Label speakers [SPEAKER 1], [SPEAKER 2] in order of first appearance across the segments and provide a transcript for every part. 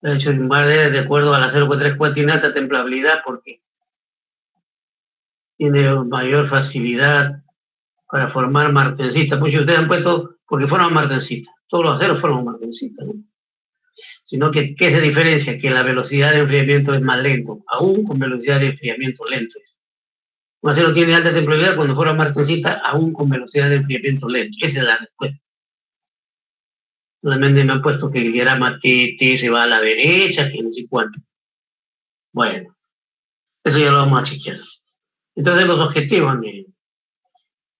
[SPEAKER 1] El hecho de madera de acuerdo al acero Q3 tiene alta templabilidad porque tiene mayor facilidad para formar martensita. Muchos de ustedes han puesto porque forman martensita. Todos los aceros forman martensita, ¿no? Sino que, ¿qué se diferencia? Que la velocidad de enfriamiento es más lento, aún con velocidad de enfriamiento lento. Un acero tiene alta templabilidad cuando forma martensita, aún con velocidad de enfriamiento lento. Esa es la respuesta. Solamente me han puesto que el diagrama T se va a la derecha, que no sé cuánto. Bueno, eso ya lo vamos a chequear. Entonces, los objetivos, miren.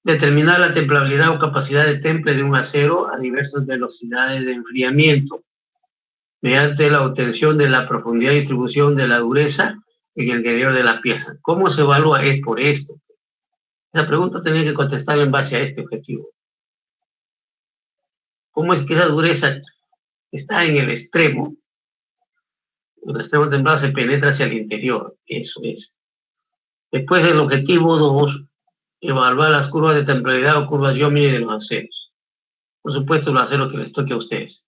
[SPEAKER 1] Determinar la templabilidad o capacidad de temple de un acero a diversas velocidades de enfriamiento mediante la obtención de la profundidad de distribución de la dureza en el interior de la pieza. ¿Cómo se evalúa? Es por esto. Esa pregunta tenía que contestar en base a este objetivo. ¿Cómo es que esa dureza está en el extremo templado se penetra hacia el interior? Eso es. Después del objetivo 2, evaluar las curvas de templabilidad o curvas Yomini de los aceros. Por supuesto, los aceros que les toque a ustedes.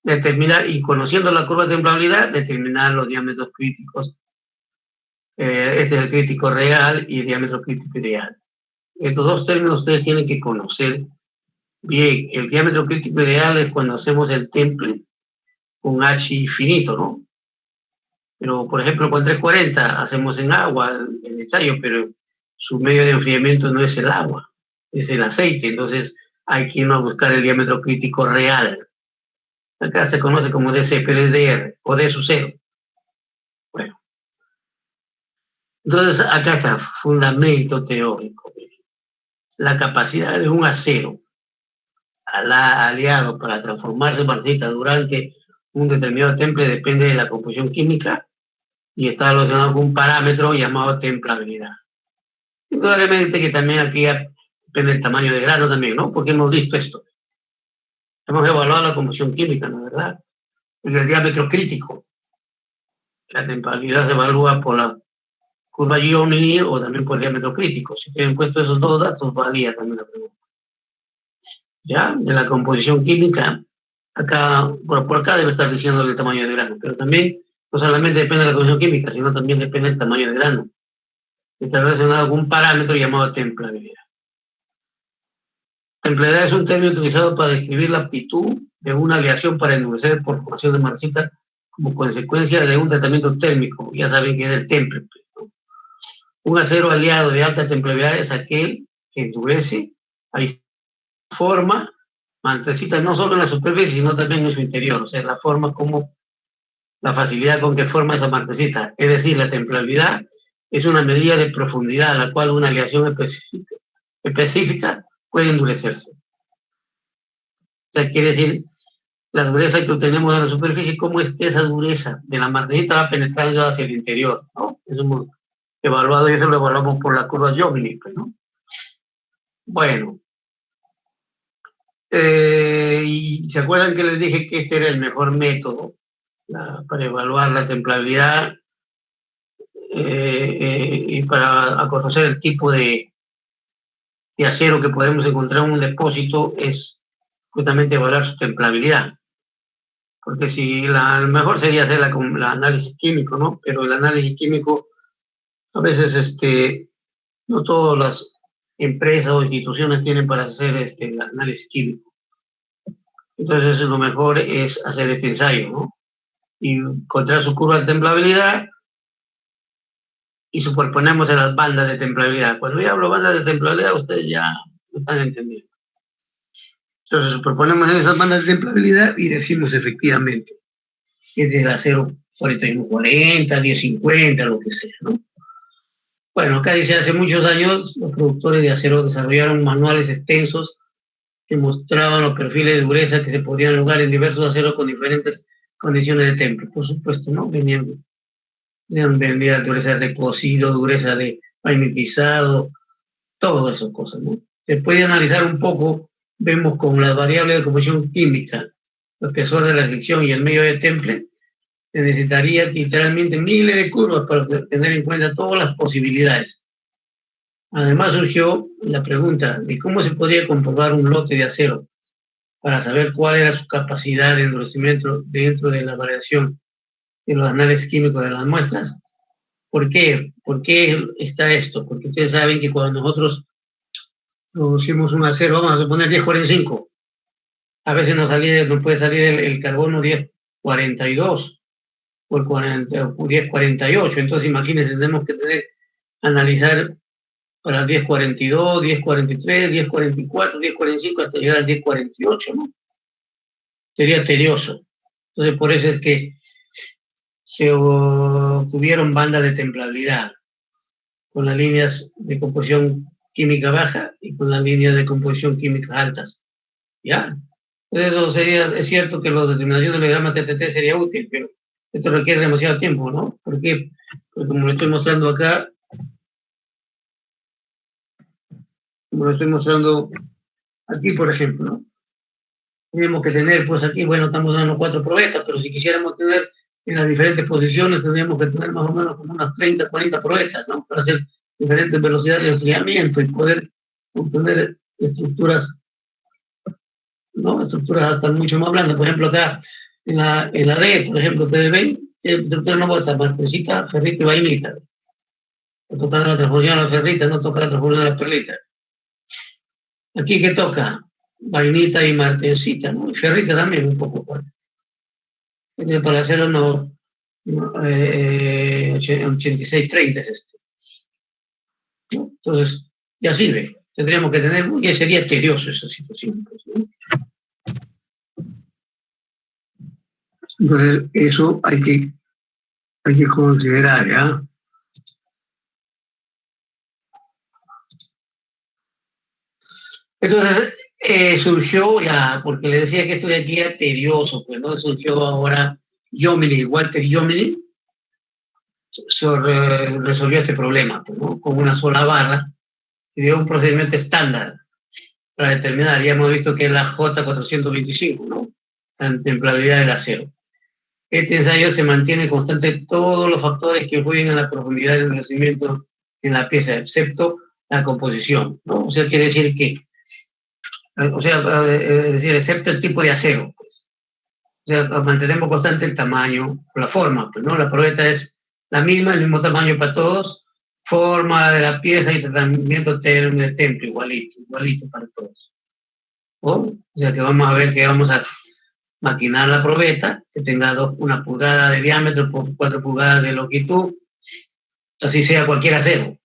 [SPEAKER 1] Determinar, y conociendo la curva de templabilidad, determinar los diámetros críticos. Este es el crítico real y el diámetro crítico ideal. Estos dos términos ustedes tienen que conocer bien. El diámetro crítico ideal es cuando hacemos el temple con H infinito, ¿no? Pero, por ejemplo, con 340 hacemos en agua el ensayo, pero su medio de enfriamiento no es el agua, es el aceite. Entonces hay que irnos a buscar el diámetro crítico real. Acá se conoce como DC, pero es DR, o D sub 0. Bueno, entonces acá está, fundamento teórico. La capacidad de un acero aliado para transformarse en martensita durante un determinado temple depende de la composición química y está relacionado con un parámetro llamado templabilidad. Indudablemente que también aquí depende del tamaño de grano también, ¿no? Porque hemos visto esto. Hemos evaluado la composición química, ¿no es verdad? Y el diámetro crítico. La templabilidad se evalúa por la curva Giombini o también por el diámetro crítico. Si tienen puesto esos dos datos, valía también la pregunta. Ya, de la composición química, acá, por acá debe estar diciendo el tamaño de grano, pero también no solamente depende de la composición química, sino también depende del tamaño de grano. Está relacionado con un parámetro llamado templabilidad. Templabilidad es un término utilizado para describir la aptitud de una aleación para endurecer por formación de marcita como consecuencia de un tratamiento térmico. Ya saben que es el temple. Pues, ¿no? Un acero aliado de alta templabilidad es aquel que endurece, ahí forma martensita no solo en la superficie, sino también en su interior. O sea, la forma como la facilidad con que forma esa martensita. Es decir, la templabilidad es una medida de profundidad a la cual una aleación específica puede endurecerse. O sea, quiere decir, la dureza que obtenemos en la superficie, cómo es que esa dureza de la martensita va penetrando hacia el interior, ¿no? Eso hemos evaluado y eso lo evaluamos por la curva Jovini, ¿no? Bueno, y se acuerdan que les dije que este era el mejor método para evaluar la templabilidad y para conocer el tipo de acero que podemos encontrar en un depósito es justamente evaluar su templabilidad. Porque si lo mejor sería hacer la análisis químico, ¿no? Pero el análisis químico, a veces no todas las empresas o instituciones tienen para hacer el análisis químico. Entonces lo mejor es hacer este ensayo, ¿no? Y encontrar su curva de templabilidad y superponemos en las bandas de templabilidad. Cuando yo hablo bandas de templabilidad, ustedes ya lo están entendiendo. Entonces superponemos en esas bandas de templabilidad y decimos efectivamente es del acero 4140, 1050, lo que sea, ¿no? Bueno, acá dice, hace muchos años los productores de acero desarrollaron manuales extensos que mostraban los perfiles de dureza que se podían lograr en diversos aceros con diferentes condiciones de temple. Por supuesto, ¿no? Vendían dureza de recocido, dureza de magnetizado, todas esas cosas, ¿no? Después de analizar un poco, vemos con las variables de composición química, el espesor de la sección y el medio de temple, se necesitaría literalmente miles de curvas para tener en cuenta todas las posibilidades. Además surgió la pregunta de cómo se podría comprobar un lote de acero para saber cuál era su capacidad de endurecimiento dentro de la variación de los análisis químicos de las muestras. ¿Por qué? ¿Por qué está esto? Porque ustedes saben que cuando nosotros producimos un acero, vamos a suponer 1045, a veces nos puede salir el carbono 1042 o el 1048, entonces imagínense, tenemos que analizar para 1042, 1043, 1044, 1045 hasta llegar al 1048, ¿no? Sería tedioso. Entonces por eso es que se obtuvieron bandas de templabilidad con las líneas de composición química baja y con las líneas de composición química altas. ¿Ya? Eso sería, es cierto que la determinación del diagrama TTT sería útil, pero esto requiere demasiado tiempo, ¿no? ¿Por qué? Porque como lo estoy mostrando acá, como lo estoy mostrando aquí, por ejemplo, ¿no? Tenemos que tener, pues aquí, bueno, estamos dando 4 probetas, pero si quisiéramos tener en las diferentes posiciones, tendríamos que tener más o menos como unas 30, 40 probetas, ¿no? Para hacer diferentes velocidades de enfriamiento y poder obtener estructuras, ¿no? Estructuras hasta mucho más blandas. Por ejemplo, acá en la D, por ejemplo, ustedes ven, estructura no bota, martesita, ferrita y vainita. Toca la transformación a la ferrita, no toca la transformación a la perlita. Aquí, ¿qué toca? Vainita y martesita, ¿no? Y ferrita también un poco. Para hacerlo no, 8630 es este, ¿no? Entonces, ya sirve. Tendríamos que tener, ya sería tedioso esa situación, pues, ¿no? Entonces, eso hay que considerar, ¿ya? Entonces, surgió ya, porque le decía que esto de aquí era tedioso, pues, ¿no? Surgió ahora Jomini, Walter Jomini, resolvió este problema, pues, ¿no? Con una sola barra y dio un procedimiento estándar para determinar. Ya hemos visto que es la J425, ¿no? La templabilidad del acero. Este ensayo se mantiene constante todos los factores que influyen en la profundidad del endurecimiento en la pieza, excepto la composición, ¿no? O sea, quiere decir que, es decir, excepto el tipo de acero, pues. O sea, mantenemos constante el tamaño, la forma, pues, ¿no? La probeta es la misma, el mismo tamaño para todos, forma de la pieza y tratamiento de temple, igualito para todos. O sea, que vamos a ver que vamos a maquinar la probeta, que tenga 1 pulgada de diámetro por 4 pulgadas de longitud, así sea cualquier acero.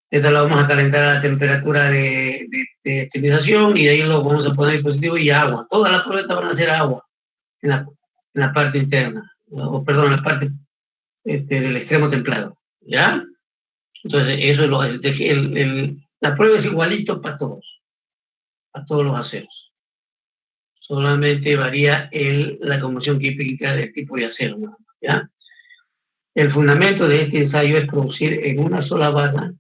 [SPEAKER 1] Esta la vamos a calentar a la temperatura de esterilización y de ahí lo vamos a poner dispositivo y agua. Todas las probetas van a ser agua en la parte interna, o perdón, en la parte del extremo templado. ¿Ya? Entonces, eso es la prueba es igualito para todos los aceros. Solamente varía la composición química del tipo de acero, ¿no? ¿Ya? El fundamento de este ensayo es producir en una sola barra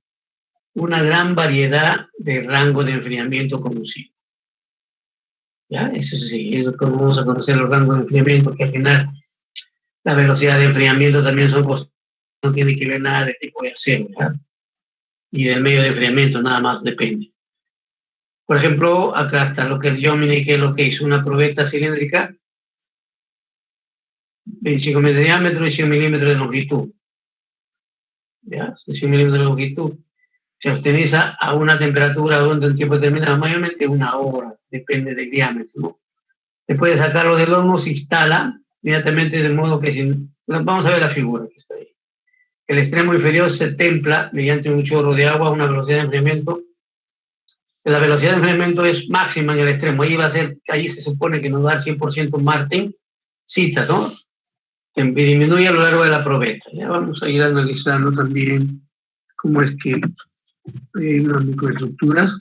[SPEAKER 1] una gran variedad de rangos de enfriamiento conocidos. ¿Ya? Eso sí, es como vamos a conocer los rangos de enfriamiento, que al final la velocidad de enfriamiento también no tiene que ver nada del tipo de acero, ¿ya? Y del medio de enfriamiento, nada más depende. Por ejemplo, acá está lo que el Jomini, que es lo que hizo una probeta cilíndrica, 25 metros de diámetro y 100 milímetros de longitud. ¿Ya? 100 milímetros de longitud. Se optimiza a una temperatura durante un tiempo determinado, mayormente 1 hora, depende del diámetro, ¿no? Después de sacarlo del horno, se instala inmediatamente, de modo que vamos a ver la figura que está ahí. El extremo inferior se templa mediante un chorro de agua a una velocidad de enfriamiento. La velocidad de enfriamiento es máxima en el extremo. Ahí se supone que nos va a dar 100% Martin, cita, ¿no? Que disminuye a lo largo de la probeta. Ya vamos a ir analizando también cómo es que las microestructuras,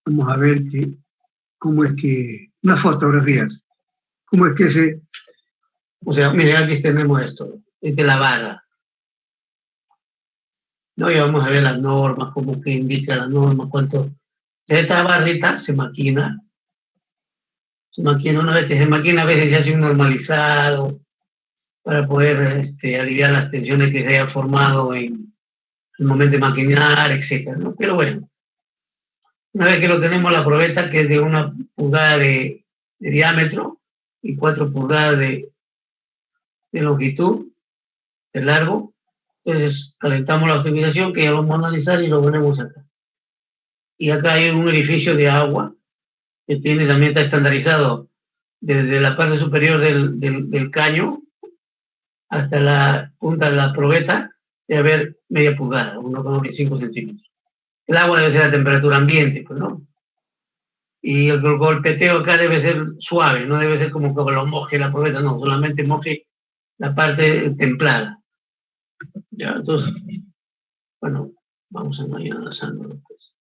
[SPEAKER 1] vamos a ver cómo es que, unas fotografías, cómo es que o sea, miren, aquí tenemos esto, es de la barra, ¿no? Y vamos a ver las normas, cómo que indica las normas, cuánto. Esta barrita se maquina, una vez que se maquina, a veces se hace un normalizado para poder aliviar las tensiones que se hayan formado en el momento de maquinar, etcétera, ¿no? Pero bueno, Una vez que lo tenemos, la probeta, que es de 1 pulgada de diámetro y 4 pulgadas de longitud, de largo, entonces calentamos la optimización, que ya lo vamos a analizar y lo ponemos acá. Y acá hay un orificio de agua que también está estandarizado desde la parte superior del caño hasta la punta de la probeta, debe haber media pulgada, 1,25 centímetros. El agua debe ser a temperatura ambiente, pues, ¿no? Y el golpeteo acá debe ser suave, no debe ser como que lo moje la probeta, no, solamente moje la parte templada. ¿Ya? Entonces, bueno, vamos a ir avanzando. Pues.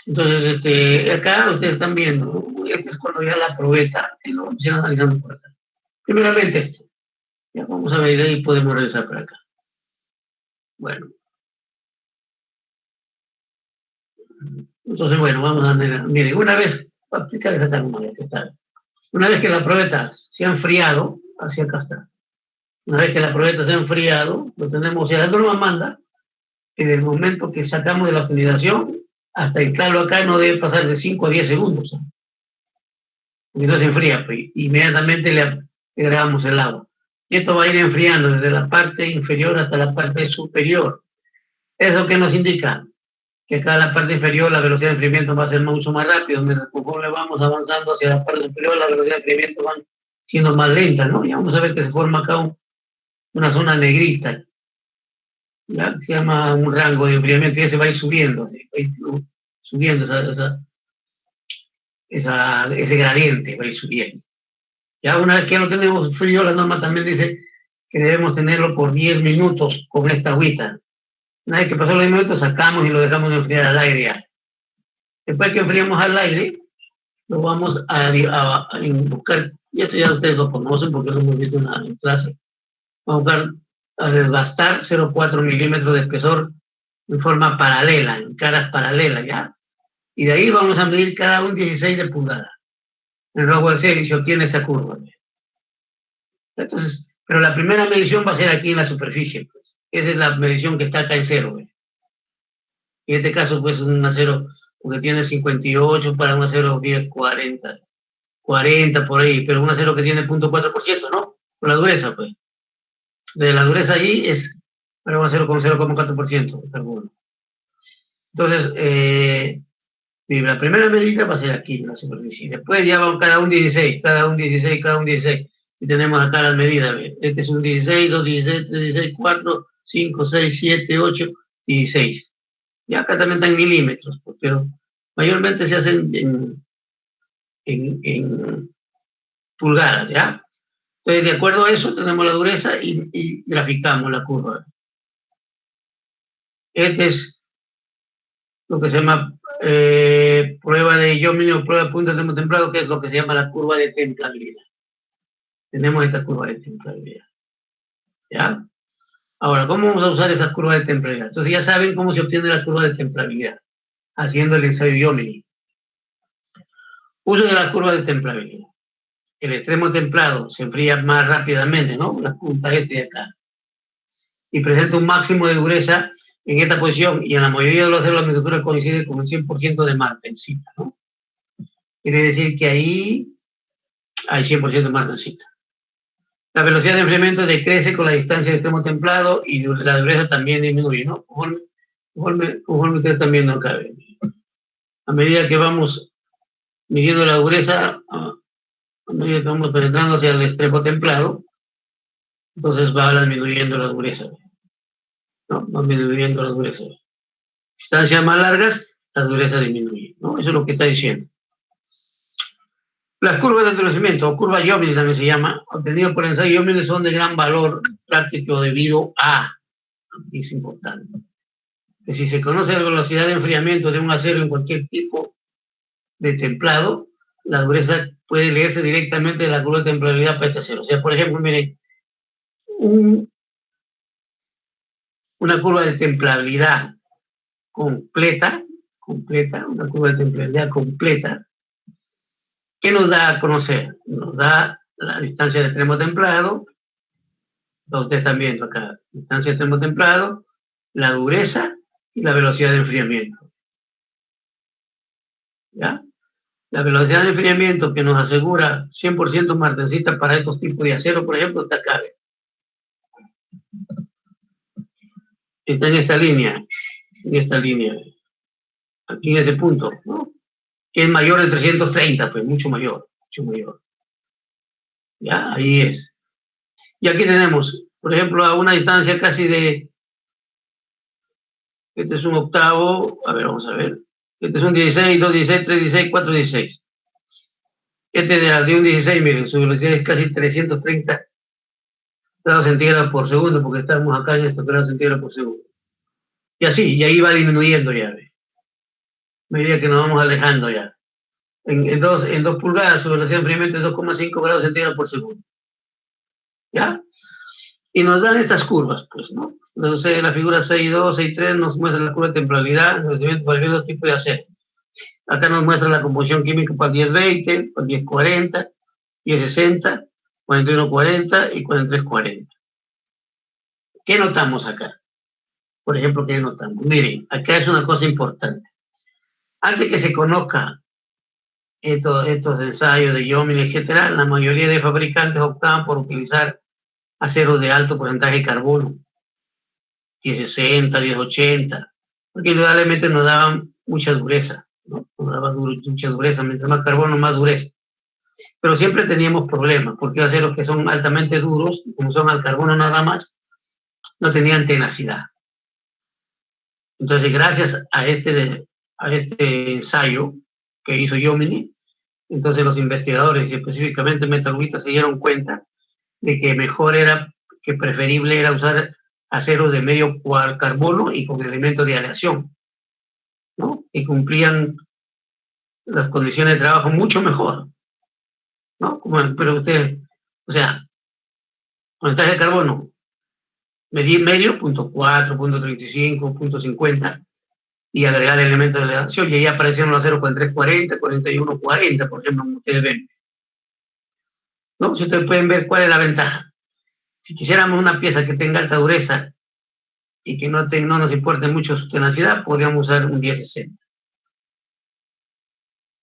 [SPEAKER 1] Entonces, acá ustedes están viendo, ¿no? Este es cuando ya la probeta, y lo vamos a ir analizando por acá. Primeramente esto. Ya vamos a ver, de ahí podemos regresar para acá. Bueno. Entonces, bueno, vamos a ver. Miren, una vez, para explicarles acá cómo que está. Una vez que la probeta se ha enfriado, hacia acá está. Una vez que la probeta se ha enfriado, lo tenemos, o sea, la norma manda que en el momento que sacamos de la oxidación, hasta instalarlo acá no debe pasar de 5 a 10 segundos. ¿Eh? Porque no se enfría, pues, inmediatamente le agregamos el agua. Y esto va a ir enfriando desde la parte inferior hasta la parte superior. ¿Eso qué nos indica? Que acá en la parte inferior la velocidad de enfriamiento va a ser mucho más rápido, mientras conforme vamos avanzando hacia la parte superior, la velocidad de enfriamiento va siendo más lenta, ¿no? Ya vamos a ver que se forma acá una zona negrita, ¿ya? Se llama un rango de enfriamiento y ese va a ir subiendo, ¿sí? Va a ir subiendo ese gradiente, va a ir subiendo. Ya una vez que lo tenemos frío, la norma también dice que debemos tenerlo por 10 minutos con esta agüita. Una vez que pasó los 10 minutos, sacamos y lo dejamos enfriar al aire ya. Después que enfriamos al aire, lo vamos a buscar, y esto ya ustedes lo conocen porque lo hemos visto en clase, vamos a buscar a desbastar 0,4 milímetros de espesor en forma paralela, en caras paralelas, ¿ya? Y de ahí vamos a medir cada un 16 de pulgada. El Rockwell Series se obtiene esta curva. Entonces, pero la primera medición va a ser aquí en la superficie, pues. Esa es la medición que está acá en cero, ¿ves? Y en este caso, pues, un acero, porque tiene 58 para un acero 10, 40 por ahí, pero un acero que tiene 0,4%, ¿no? Por la dureza, pues. De la dureza allí es para un acero con 0,4% de carbono. Entonces, la primera medida va a ser aquí, en la superficie. Después ya vamos cada un 16, cada un 16, cada un 16. Y tenemos acá las medidas. ¿Ves? Este es un 16, 2, 16, 3, 16, 4, 5, 6, 7, 8, 16. Y acá también están milímetros, pues, pero mayormente se hacen en pulgadas, ¿ya? Entonces, de acuerdo a eso, tenemos la dureza y graficamos la curva. Este es lo que se llama prueba de Yomini o prueba de punto de templado, que es lo que se llama la curva de templabilidad. Tenemos esta curva de templabilidad. ¿Ya? Ahora, ¿cómo vamos a usar esa curva de templabilidad? Entonces ya saben cómo se obtiene la curva de templabilidad, haciendo el ensayo Yomini. Uso de la curva de templabilidad. El extremo templado se enfría más rápidamente, ¿no? La punta de acá. Y presenta un máximo de dureza en esta posición y en la mayoría de los acero la mixtura coincide con el 100% de martensita, ¿no? Quiere decir que ahí hay 100% de martensita. La velocidad de enfriamiento decrece con la distancia de extremo templado y la dureza también disminuye, ¿no? Conforme ustedes están viendo acá. A medida que vamos midiendo la dureza, a medida que vamos penetrando hacia el extremo templado, entonces va disminuyendo la dureza, ¿no? Va disminuyendo la dureza. Distancias más largas, la dureza disminuye, ¿no? Eso es lo que está diciendo. Las curvas de endurecimiento, o curva Yomini también se llama, obtenidas por el ensayo Yomini, son de gran valor práctico debido a, es importante, que si se conoce la velocidad de enfriamiento de un acero en cualquier tipo de templado, la dureza puede leerse directamente de la curva de templabilidad para este acero. O sea, por ejemplo, miren, una curva de templabilidad completa, una curva de templabilidad completa, ¿qué nos da a conocer? Nos da la distancia de extremo templado, ustedes están viendo acá, distancia de extremo templado, la dureza y la velocidad de enfriamiento. ¿ya? La velocidad de enfriamiento que nos asegura 100% martensita para estos tipos de acero, por ejemplo, está acá. Está en esta línea, aquí en este punto, ¿no? Que es mayor de 330, pues mucho mayor, mucho mayor. Ya, ahí es. Y aquí tenemos, por ejemplo, a una distancia casi de, este es un octavo, a ver, vamos a ver, este es un 16, 2, 16, 3, 16, 4, 16. Este de un 16, miren, su velocidad es casi 330 grados centígrados por segundo, porque estamos acá en estos grados centígrados por segundo. Y así, y ahí va disminuyendo ya, a medida que nos vamos alejando ya. En 2 pulgadas su velocidad de enfriamiento es 2,5 grados centígrados por segundo. ¿Ya? Y nos dan estas curvas, pues, ¿no? Entonces, la figura 6.2, 6.3 nos muestra la curva de temporalidad, para el tipo de acero. Acá nos muestra la composición química para el 1020, para el 1040, 1060, 4140 y 4340. ¿Qué notamos acá? Por ejemplo, ¿qué notamos? Miren, acá es una cosa importante. Antes que se conozca estos ensayos de Yomin, etcétera, la mayoría de fabricantes optaban por utilizar aceros de alto porcentaje de carbono, 1060, 1080, porque indudablemente nos daban mucha dureza, ¿no? Nos daban mucha dureza, mientras más carbono, más dureza. Pero siempre teníamos problemas, porque aceros que son altamente duros, como son al carbono nada más, no tenían tenacidad. Entonces, gracias a este ensayo que hizo Jomini, entonces los investigadores y específicamente metalurgistas se dieron cuenta de que mejor era, que preferible era usar aceros de medio carbono y con elementos de aleación, ¿no? Y cumplían las condiciones de trabajo mucho mejor, ¿no? Pero usted, o sea, porcentaje de carbono, medio, punto 4, punto 35, punto 50, y agregar elementos de aleación, y ahí aparecieron los aceros con 340, 4140, por ejemplo, como ustedes ven, ¿no? Si ustedes pueden ver cuál es la ventaja. Si quisiéramos una pieza que tenga alta dureza y que no nos importe mucho su tenacidad, podríamos usar un 1060.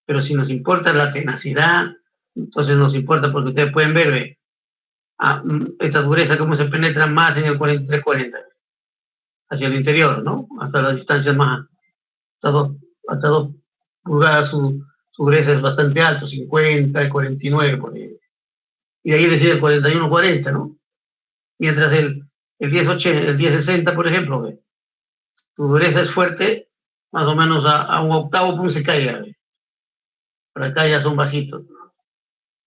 [SPEAKER 1] Pero si nos importa la tenacidad, entonces nos importa, porque ustedes pueden ver, esta dureza cómo se penetra más en el 4340, hacia el interior, ¿no? Hasta las distancias más, hasta 2 pulgadas su dureza es bastante alto, 50, 49, por ejemplo. Y de ahí decide el 4140, ¿no? Mientras el 1080, el 1060, por ejemplo, tu dureza es fuerte, más o menos a un octavo, pum, se cae, ¿ve? Por acá ya son bajitos,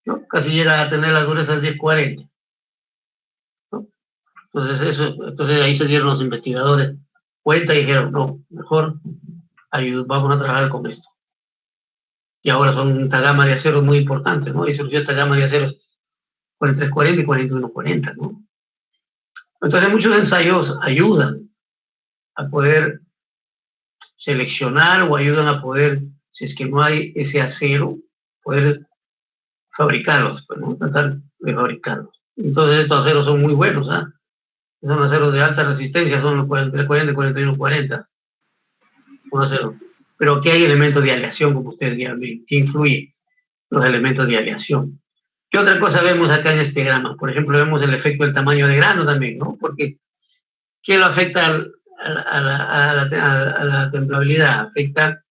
[SPEAKER 1] ¿no? Casi llega a tener la dureza del 1040, ¿no? Entonces ahí se dieron los investigadores cuenta y dijeron, no, mejor vamos a trabajar con esto. Y ahora son esta gama de aceros muy importantes, ¿no? Y surgió esta gama de aceros 4340 y 4140, ¿no? Entonces muchos ensayos ayudan a poder seleccionar o ayudan a poder, si es que no hay ese acero, poder fabricarlos, pues, ¿no? Tratar de fabricarlos. Entonces estos aceros son muy buenos, ¿ah? Son aceros de alta resistencia, son los 4340 y 4140, un acero. Pero aquí hay elementos de aleación, como ustedes ya ven, que influyen los elementos de aleación. ¿Qué otra cosa vemos acá en este grama? Por ejemplo, vemos el efecto del tamaño de grano también, ¿no? Porque ¿qué lo afecta a la templabilidad? Afecta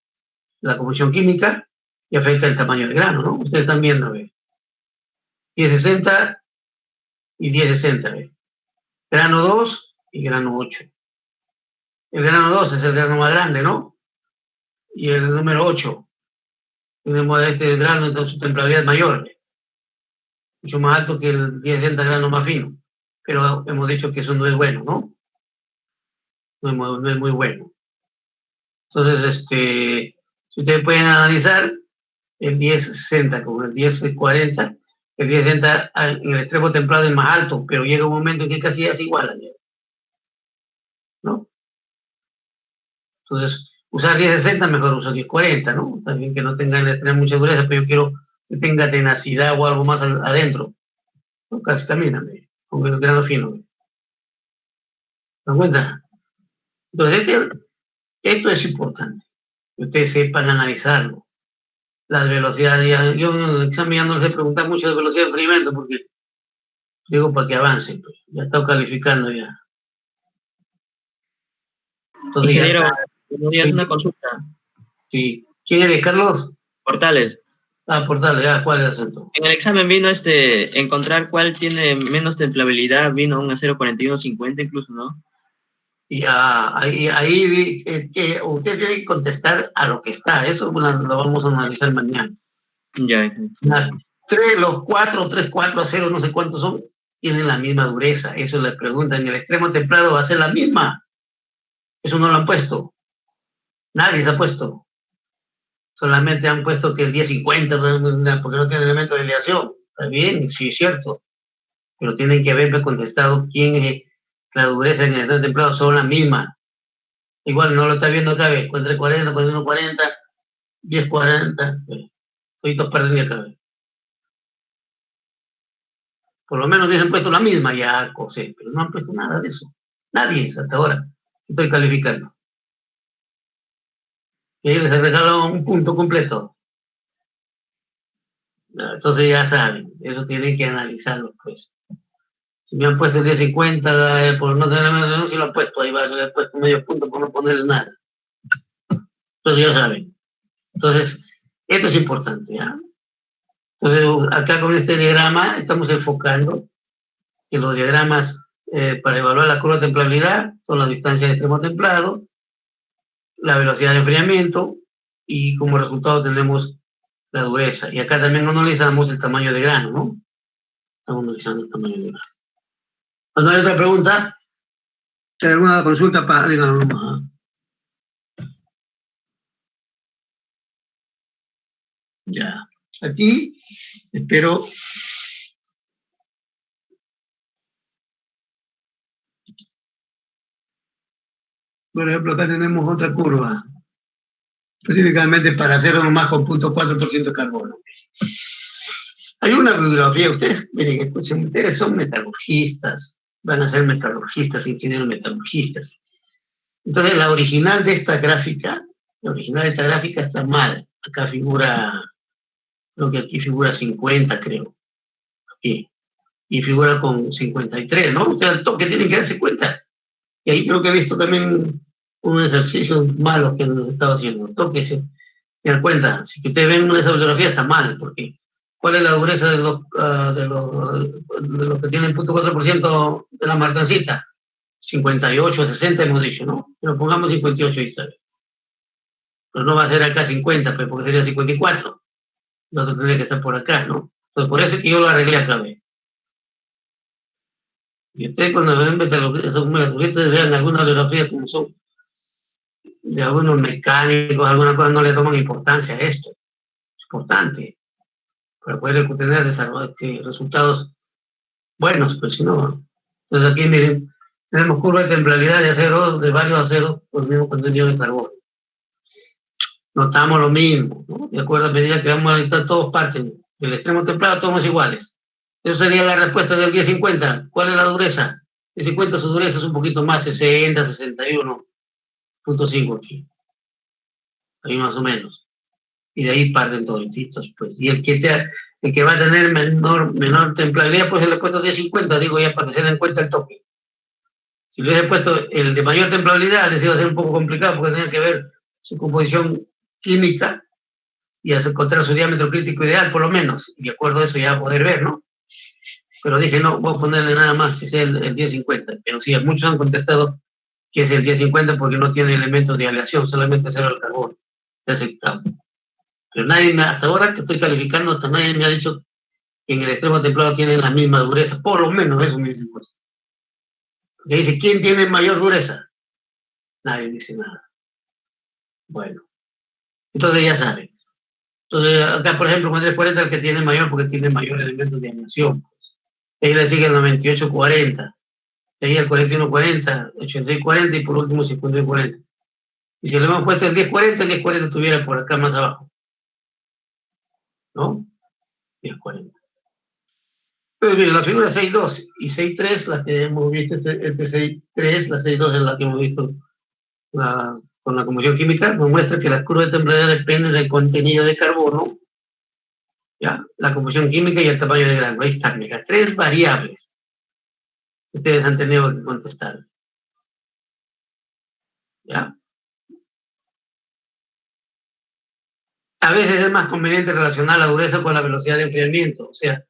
[SPEAKER 1] la composición química y afecta el tamaño de grano, ¿no? Ustedes están viendo, ¿ve? 1060 y 1060, ¿ve? Grano 2 y grano 8. El grano 2 es el grano más grande, ¿no? Y el número 8, tenemos este grano, entonces su templabilidad es mayor, ¿ve? Mucho más alto que el 1060 grano más fino. Pero hemos dicho que eso no es bueno, ¿no? No es muy bueno. Entonces, si ustedes pueden analizar el 1060 con el 1040, el 1060 en el extremo templado es más alto, pero llega un momento en que casi ya se igualan, ¿no? Entonces, usar 1060 mejor uso 1040, ¿no? También que no tenga mucha dureza, pero yo quiero que tenga tenacidad o algo más adentro, ¿no? Casi camíname, con el grano fino, ¿me dan cuenta? Entonces, esto es importante, que ustedes sepan analizarlo. las velocidades. Yo en el examen ya no les he preguntado mucho de velocidad de enfriamiento porque digo para que avancen, pues. Ya está calificando ya. Entonces ya
[SPEAKER 2] Ingeniero,
[SPEAKER 1] está.
[SPEAKER 2] buenos días, una consulta.
[SPEAKER 1] Sí. ¿Quién eres, Carlos?
[SPEAKER 2] Portales.
[SPEAKER 1] Ah, por darle, ya, ¿cuál es el acento?
[SPEAKER 2] En el examen vino encontrar cuál tiene menos templabilidad, vino un acero 4150 incluso, ¿no?
[SPEAKER 1] Ya, ahí vi que usted tiene que contestar a lo que está. Eso lo vamos a analizar mañana.
[SPEAKER 2] Ya.
[SPEAKER 1] Los 4, 3, 4 a 0, no sé cuántos son, tienen la misma dureza. Eso le preguntan. En el extremo templado va a ser la misma. Eso no lo han puesto. Nadie se ha puesto. Solamente han puesto que el 1050, porque no tiene elemento de aleación. Está bien, sí es cierto. Pero tienen que haberme contestado quién es la dureza en el extremo templado. Son la misma. Igual no lo está viendo otra vez. Entre 40, 41, 40, 1040. Estoy dos perdidos acá. Por lo menos hubiesen puesto la misma ya, José, pero no han puesto nada de eso. Nadie hasta ahora. Estoy calificando. Y ahí les he regalado un punto completo. Entonces ya saben, eso tienen que analizarlo, pues. Si me han puesto el 1050 por no tener la menos, si lo han puesto, ahí va, le he puesto medio punto por no ponerle nada. Entonces ya saben. Entonces, esto es importante, ¿ya? Entonces, acá con este diagrama estamos enfocando que los diagramas para evaluar la curva de templabilidad son la distancia de extremo templado, la velocidad de enfriamiento y como resultado tenemos la dureza. Y acá también analizamos el tamaño de grano, ¿no? Estamos analizando el tamaño de grano. Cuando hay otra pregunta, ¿hay alguna consulta? Díganlo nomás. Ya. Aquí espero. Por ejemplo, acá tenemos otra curva, específicamente para hacerlo nomás con 0.4% de carbono. Hay una bibliografía, ustedes, miren, escuchen, ustedes son metalurgistas, van a ser metalurgistas, ingenieros metalurgistas. Entonces, la original de esta gráfica, la original de esta gráfica está mal. Acá figura, creo que aquí figura 50, creo. Aquí. Y figura con 53, ¿no? Ustedes al toque tienen que darse cuenta. Y ahí creo que he visto también un ejercicio malo que nos estaba haciendo. Toque, se dan cuenta. Si que ustedes ven esa bibliografía está mal, porque ¿cuál es la dureza de los que tienen 0.4% de la marcancita? 58, 60 hemos dicho, ¿no? Pero pongamos 58 ahí está. Pero no va a ser acá 50, pues, porque sería 54. No tendría que estar por acá, ¿no? Entonces, por eso es que yo lo arreglé acá, ¿ve? Y ustedes cuando ven metalurgistas, vean alguna bibliografía como son de algunos mecánicos, alguna cosa, no le toman importancia a esto. Es importante para poder obtener resultados buenos, pues si no. Entonces aquí miren, tenemos curva de templabilidad de acero, de varios aceros, con el mismo contenido de carbono. Notamos lo mismo, ¿no? De acuerdo a medida que vamos a analizar, todos parten. Del extremo templado, todos iguales. Esa sería la respuesta del 1050. ¿Cuál es la dureza? 1050 su dureza es un poquito más, 60, 61.5 aquí. Ahí más o menos. Y de ahí parten todos pues. Y el que va a tener menor templabilidad, pues le he puesto 1050, digo ya para que se den cuenta el toque. Si le hubiese puesto el de mayor templabilidad, les iba a ser un poco complicado porque tenía que ver su composición química y encontrar su diámetro crítico ideal, por lo menos. Y de acuerdo a eso ya poder ver, ¿no? Pero dije, no, voy a ponerle nada más que sea el 1050. Pero sí, muchos han contestado que es el 1050 porque no tiene elementos de aleación, solamente cero al carbono. Aceptable. Pero nadie hasta ahora que estoy calificando, hasta nadie me ha dicho que en el extremo templado tienen la misma dureza, por lo menos eso me dice. Pues. Que dice, ¿quién tiene mayor dureza? Nadie dice nada. Bueno, entonces ya saben. Entonces, acá, por ejemplo, con 340 el que tiene mayor porque tiene mayor elemento de aleación. Pues. Ahí le sigue el 9840. Ahí el 4140, 8640 y por último 5040. Y si le hemos puesto el 1040, el 1040 estuviera por acá más abajo. ¿No? 1040. Pero mire, la figura 6.2 y 6.3, la que hemos visto, este 6.3, la 6.2 es la que hemos visto, la con la composición química, nos muestra que las curvas de templabilidad dependen del contenido de carbono, ¿ya? La composición química y el tamaño de grano. Ahí están, mira, 3 variables. Ustedes han tenido que contestar. ¿Ya? A veces es más conveniente relacionar la dureza con la velocidad de enfriamiento. O sea,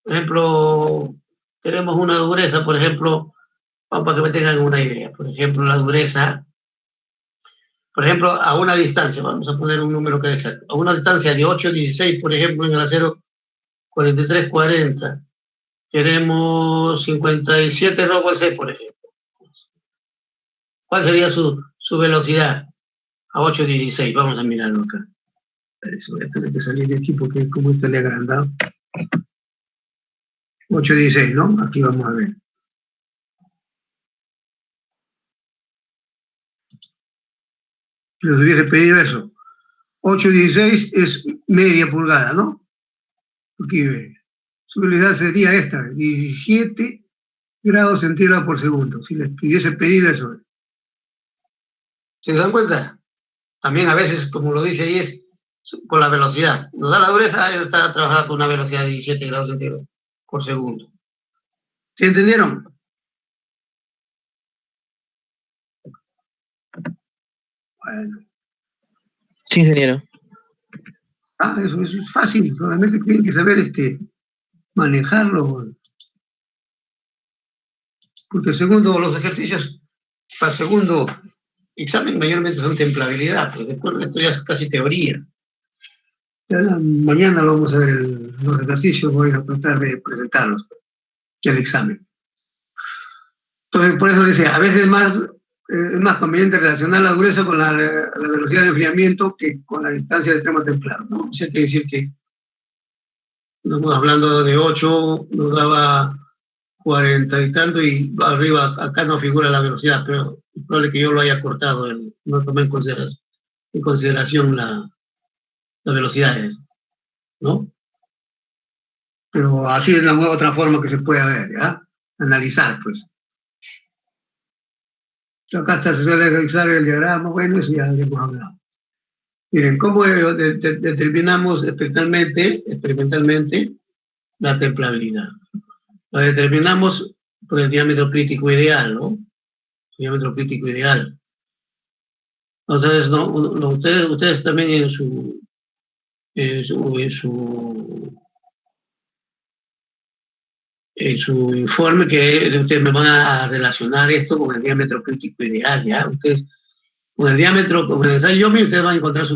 [SPEAKER 1] por ejemplo, tenemos una dureza, por ejemplo, vamos para que me tengan una idea. Por ejemplo, la dureza, por ejemplo, a una distancia, vamos a poner un número que es exacto, a una distancia de 8,16, por ejemplo, en el acero 43,40, queremos 57 robo al C, por ejemplo. ¿Cuál sería su velocidad? A 8,16, vamos a mirarlo acá. Eso voy a tener que salir de aquí porque como está le agrandado. 8,16, ¿no? Aquí vamos a ver. Les hubiese pedido eso. 8,16 es media pulgada, ¿no? Aquí ve. Su velocidad sería esta, 17 grados centígrados por segundo. Si les pidiese pedido eso. ¿Se dan cuenta? También a veces, como lo dice ahí, es por la velocidad. Nos da la dureza, está trabajada con una velocidad de 17 grados centígrados por segundo. ¿Se entendieron? Bueno.
[SPEAKER 2] Sí, ingeniero.
[SPEAKER 1] Eso es fácil, solamente tienen que saber manejarlo. Porque segundo, los ejercicios para el segundo examen mayormente son templabilidad, pues después esto ya es casi teoría. Ya mañana lo vamos a ver los ejercicios, voy a tratar de presentarlos, el examen. Entonces, por eso le decía, a veces es más conveniente relacionar la dureza con la velocidad de enfriamiento que con la distancia de extremo templado, ¿no? O sea, quiere decir que estamos hablando de 8, nos daba 40 y tanto, y arriba acá no figura la velocidad, pero es probable que yo lo haya cortado, no tomé en consideración la velocidades, ¿no? Pero así es la otra forma que se puede ver, ¿ya? Analizar, pues. Acá está, se suele realizar el diagrama, bueno, eso ya hemos hablado. Miren, ¿cómo determinamos experimentalmente la templabilidad? La determinamos por el diámetro crítico ideal, ¿no? Diámetro crítico ideal. Entonces, ustedes también en su informe que ustedes me van a relacionar esto con el diámetro crítico ideal, ¿ya? Ustedes, con el diámetro, con el ensayo Yomi, ustedes van a encontrar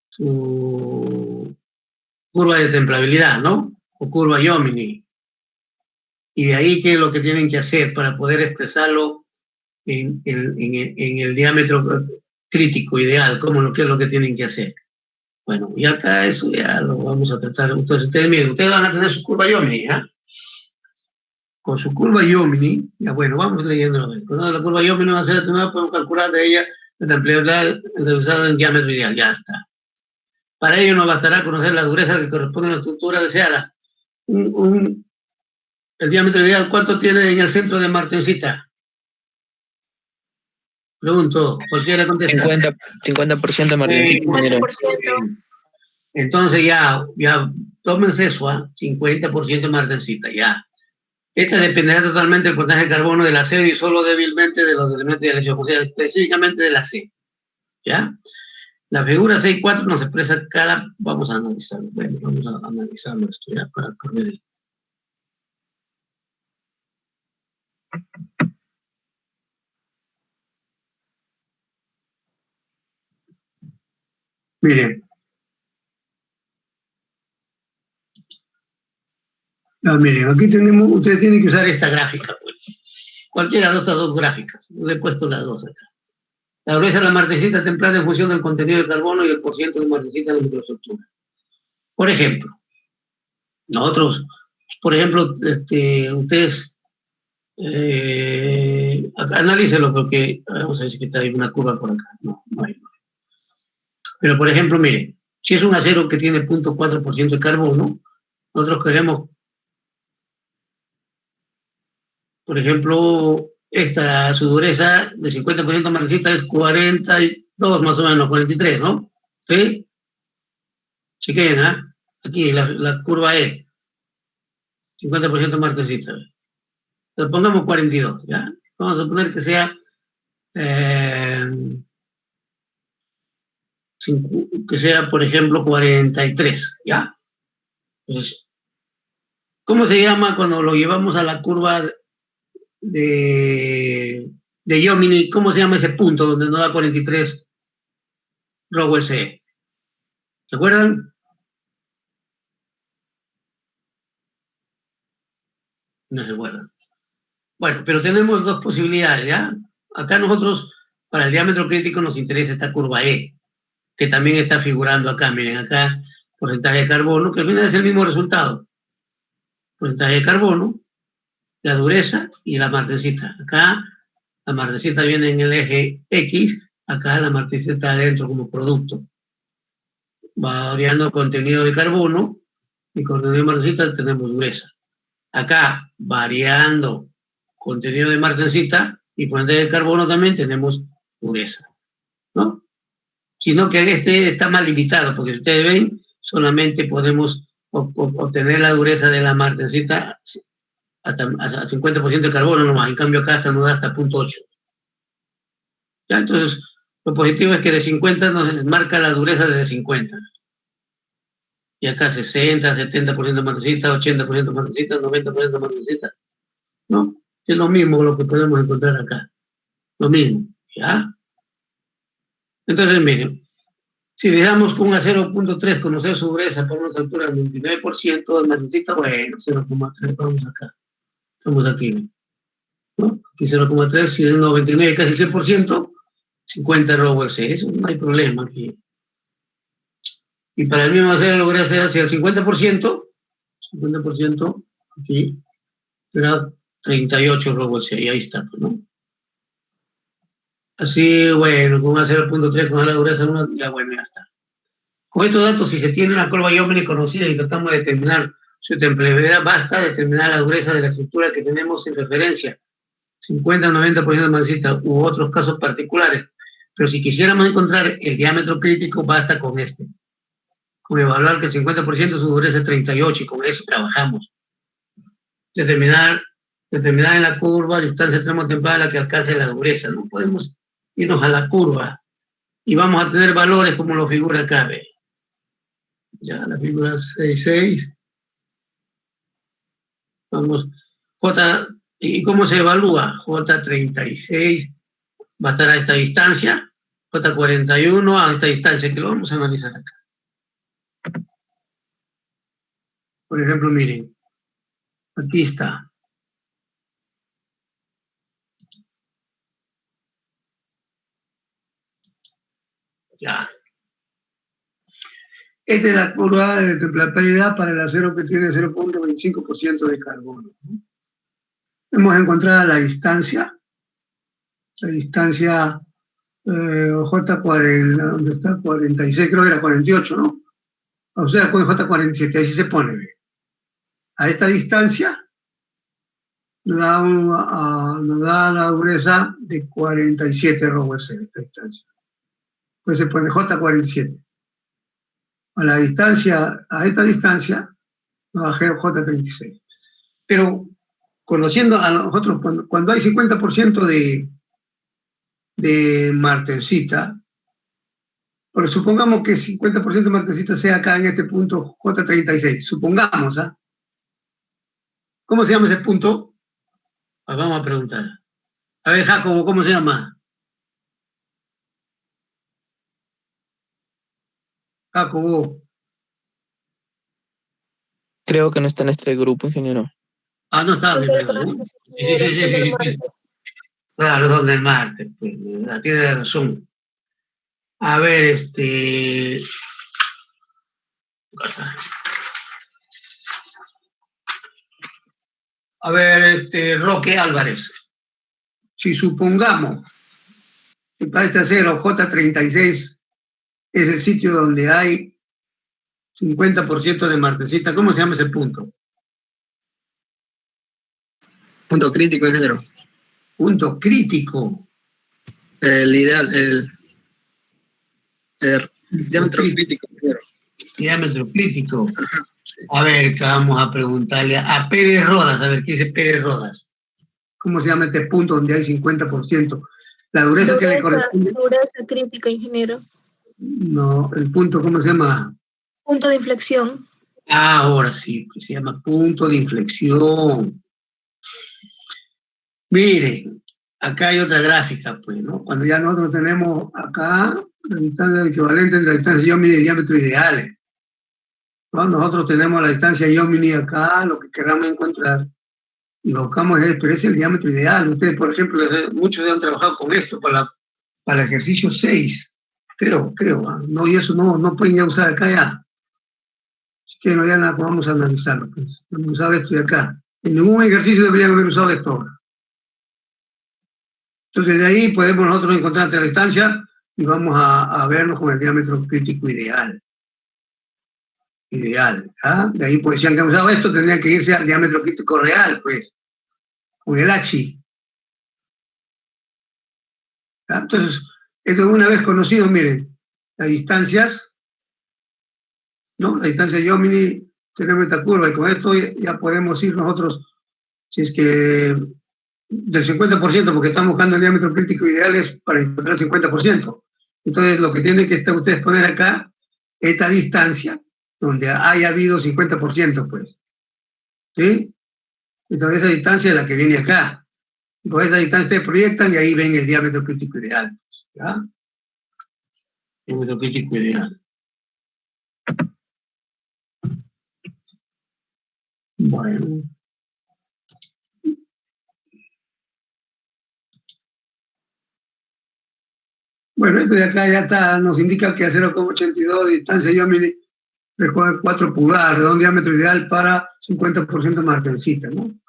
[SPEAKER 1] su curva de templabilidad, ¿no? O curva Yomini. Y de ahí, ¿qué es lo que tienen que hacer para poder expresarlo en el diámetro crítico ideal? ¿Qué es lo que tienen que hacer? Bueno, y acá eso ya lo vamos a tratar. Entonces, miren, ustedes van a tener su curva Yomini, ¿ya? Con su curva Yomini, ya bueno, vamos leyendo. Con la curva Yomini va a ser determinada, podemos calcular de ella la templabilidad realizada en diámetro ideal, ya está. Para ello nos bastará conocer la dureza que corresponde a la estructura deseada. El diámetro ideal, ¿cuánto tiene en el centro de Martensita? Pregunto, cualquiera contesta.
[SPEAKER 2] 50% Martensita.
[SPEAKER 3] 50%.
[SPEAKER 1] Entonces ya tómense eso, 50% Martensita, ya. Esta dependerá totalmente del porcentaje de carbono de la C y solo débilmente de los elementos de elección, o sea, específicamente de la C, ¿ya? La figura 6.4 nos expresa vamos a analizarlo, bueno, vamos a analizarlo esto ya para poner Miren. Miren, aquí ustedes tienen que usar esta gráfica, pues. Cualquiera de estas dos gráficas, le he puesto las dos acá. La dureza de la martensita templada en función del contenido de carbono y el porciento de martensita en la microestructura. Por ejemplo, ustedes analícenlo porque vamos a ver si hay una curva por acá. No hay. Pero, por ejemplo, miren, si es un acero que tiene 0.4% de carbono, nosotros queremos, por ejemplo, su dureza de 50% martesita es 42 más o menos, 43, ¿no? ¿Sí? Chequen, ¿ah? Aquí la curva E, 50% martesita. Pero pongamos 42, ¿ya? Vamos a poner que sea por ejemplo, 43, ¿ya? Entonces, ¿cómo se llama cuando lo llevamos a la curva de Jomini? ¿Cómo se llama ese punto donde nos da 43 Rowell C? ¿Se acuerdan? No se acuerdan. Bueno, pero tenemos dos posibilidades, ¿ya? Acá nosotros, para el diámetro crítico, nos interesa esta curva E, que también está figurando acá. Miren, acá, porcentaje de carbono, que al final es el mismo resultado. Porcentaje de carbono, la dureza y la martesita. Acá la martesita viene en el eje X, acá la martesita está adentro como producto. Va variando contenido de carbono y contenido de martesita tenemos dureza. Acá, variando contenido de martesita y porcentaje de carbono también tenemos dureza, ¿no? Sino que este está más limitado, porque si ustedes ven, solamente podemos obtener la dureza de la martesita hasta 50% de carbono nomás, en cambio acá nos da hasta 0.8. ¿Ya? Entonces, lo positivo es que de 50 nos marca la dureza de 50. Y acá 60, 70% martesita, 80% martesita, 90% martesita. ¿No? Es lo mismo lo que podemos encontrar acá. Lo mismo. ¿Ya? Entonces, miren, si dejamos con una 0.3 conocer su dureza por una altura del 29% de martesita, bueno, 0.3, vamos acá. Estamos aquí, ¿no? Aquí 0.3, si es 99, casi 100%, 50 Rowell C. Eso no hay problema aquí. Y para el mismo hacer lograr hacer hacia el 50%, aquí, será 38 Rowell C. Y ahí está, ¿no? Así, bueno, con una 0.3, con la dureza de 1, ya bueno, ya está. Con estos datos, si se tiene una curva Jomini conocida y tratamos de determinar su temperatura, basta determinar la dureza de la estructura que tenemos en referencia, 50 o 90% de martesita u otros casos particulares. Pero si quisiéramos encontrar el diámetro crítico, basta con este. Con evaluar que el 50% de su dureza es 38 y con eso trabajamos. Determinar en la curva distancia termotemporal a la que alcance la dureza. No podemos irnos a la curva y vamos a tener valores como lo figura acá, ¿ve? Ya, la figura 6.6. Vamos, J, ¿y cómo se evalúa? J36 va a estar a esta distancia, J41 a esta distancia, que lo vamos a analizar acá. Por ejemplo, miren, aquí está. Ya. Esta es la curva de temperatura para el acero que tiene 0.25% de carbono. Hemos encontrado la distancia J40, ¿dónde está? 46, creo que era 48, ¿no? O sea, con J47, ahí sí se pone. A esta distancia nos da la dureza de 47 Rowell C, esta distancia. Pues se pone J47. A esta distancia nos da J36. Pero conociendo a nosotros, cuando hay 50% de martensita, pero supongamos que 50% de martensita sea acá en este punto J36, supongamos, ¿ah? ¿Cómo se llama ese punto? Pues vamos a preguntar. A ver, Jacobo, ¿cómo se llama? Jacobo.
[SPEAKER 3] Creo que no está en este grupo, ingeniero.
[SPEAKER 1] Ah, no está, sí, sí. Claro, donde el Marte, pues, tiene razón. A ver, a ver, Roque Álvarez. Si supongamos que para este acero J36 es el sitio donde hay 50% de martesita, ¿cómo se llama ese punto?
[SPEAKER 4] Punto crítico, ingeniero.
[SPEAKER 1] Punto crítico.
[SPEAKER 4] El ideal, el diámetro crítico, ingeniero.
[SPEAKER 1] Diámetro crítico. A ver, que vamos a preguntarle a Pérez Rodas, a ver qué dice Pérez Rodas. ¿Cómo se llama este punto donde hay 50%? La dureza que le corresponde.
[SPEAKER 5] Dureza crítica, ingeniero.
[SPEAKER 1] No, el punto, ¿cómo se llama?
[SPEAKER 5] Punto de inflexión.
[SPEAKER 1] Ah, ahora sí, pues se llama punto de inflexión. Miren, acá hay otra gráfica, pues, ¿no? Cuando ya nosotros tenemos acá la distancia equivalente entre la distancia Iomini y diámetro ideales, ¿no? Nosotros tenemos la distancia Iomini acá, lo que queramos encontrar, y buscamos pero es el diámetro ideal. Ustedes, por ejemplo, muchos han trabajado con esto para el ejercicio 6, creo, ¿no? Y eso no pueden ya usar acá ya. Así que no, ya nada, vamos a analizarlo, pues. Hemos usado esto de acá. En ningún ejercicio deberían haber usado esto ahora. Entonces de ahí podemos nosotros encontrar la distancia y vamos a vernos con el diámetro crítico ideal. ¿Ah? De ahí, pues si han usado esto, tendrían que irse al diámetro crítico real, pues, con el H. ¿Ah? Entonces, esto una vez conocido, miren, las distancias, ¿no? La distancia Iomini, tenemos esta curva, y con esto ya podemos ir nosotros, si es que del 50%, porque estamos buscando el diámetro crítico ideal, es para encontrar el 50%. Entonces, lo que tienen que ustedes poner acá, esta distancia, donde haya habido 50%, pues. ¿Sí? Entonces, esa distancia es la que viene acá. Y con esa distancia ustedes proyectan y ahí ven el diámetro crítico ideal. ¿Ya? Diámetro crítico ideal. Bueno. Bueno, esto de acá ya está, nos indica que a 0,82 de distancia Iomini recorre 4 pulgadas, redón diámetro ideal para 50% margencita, ¿no?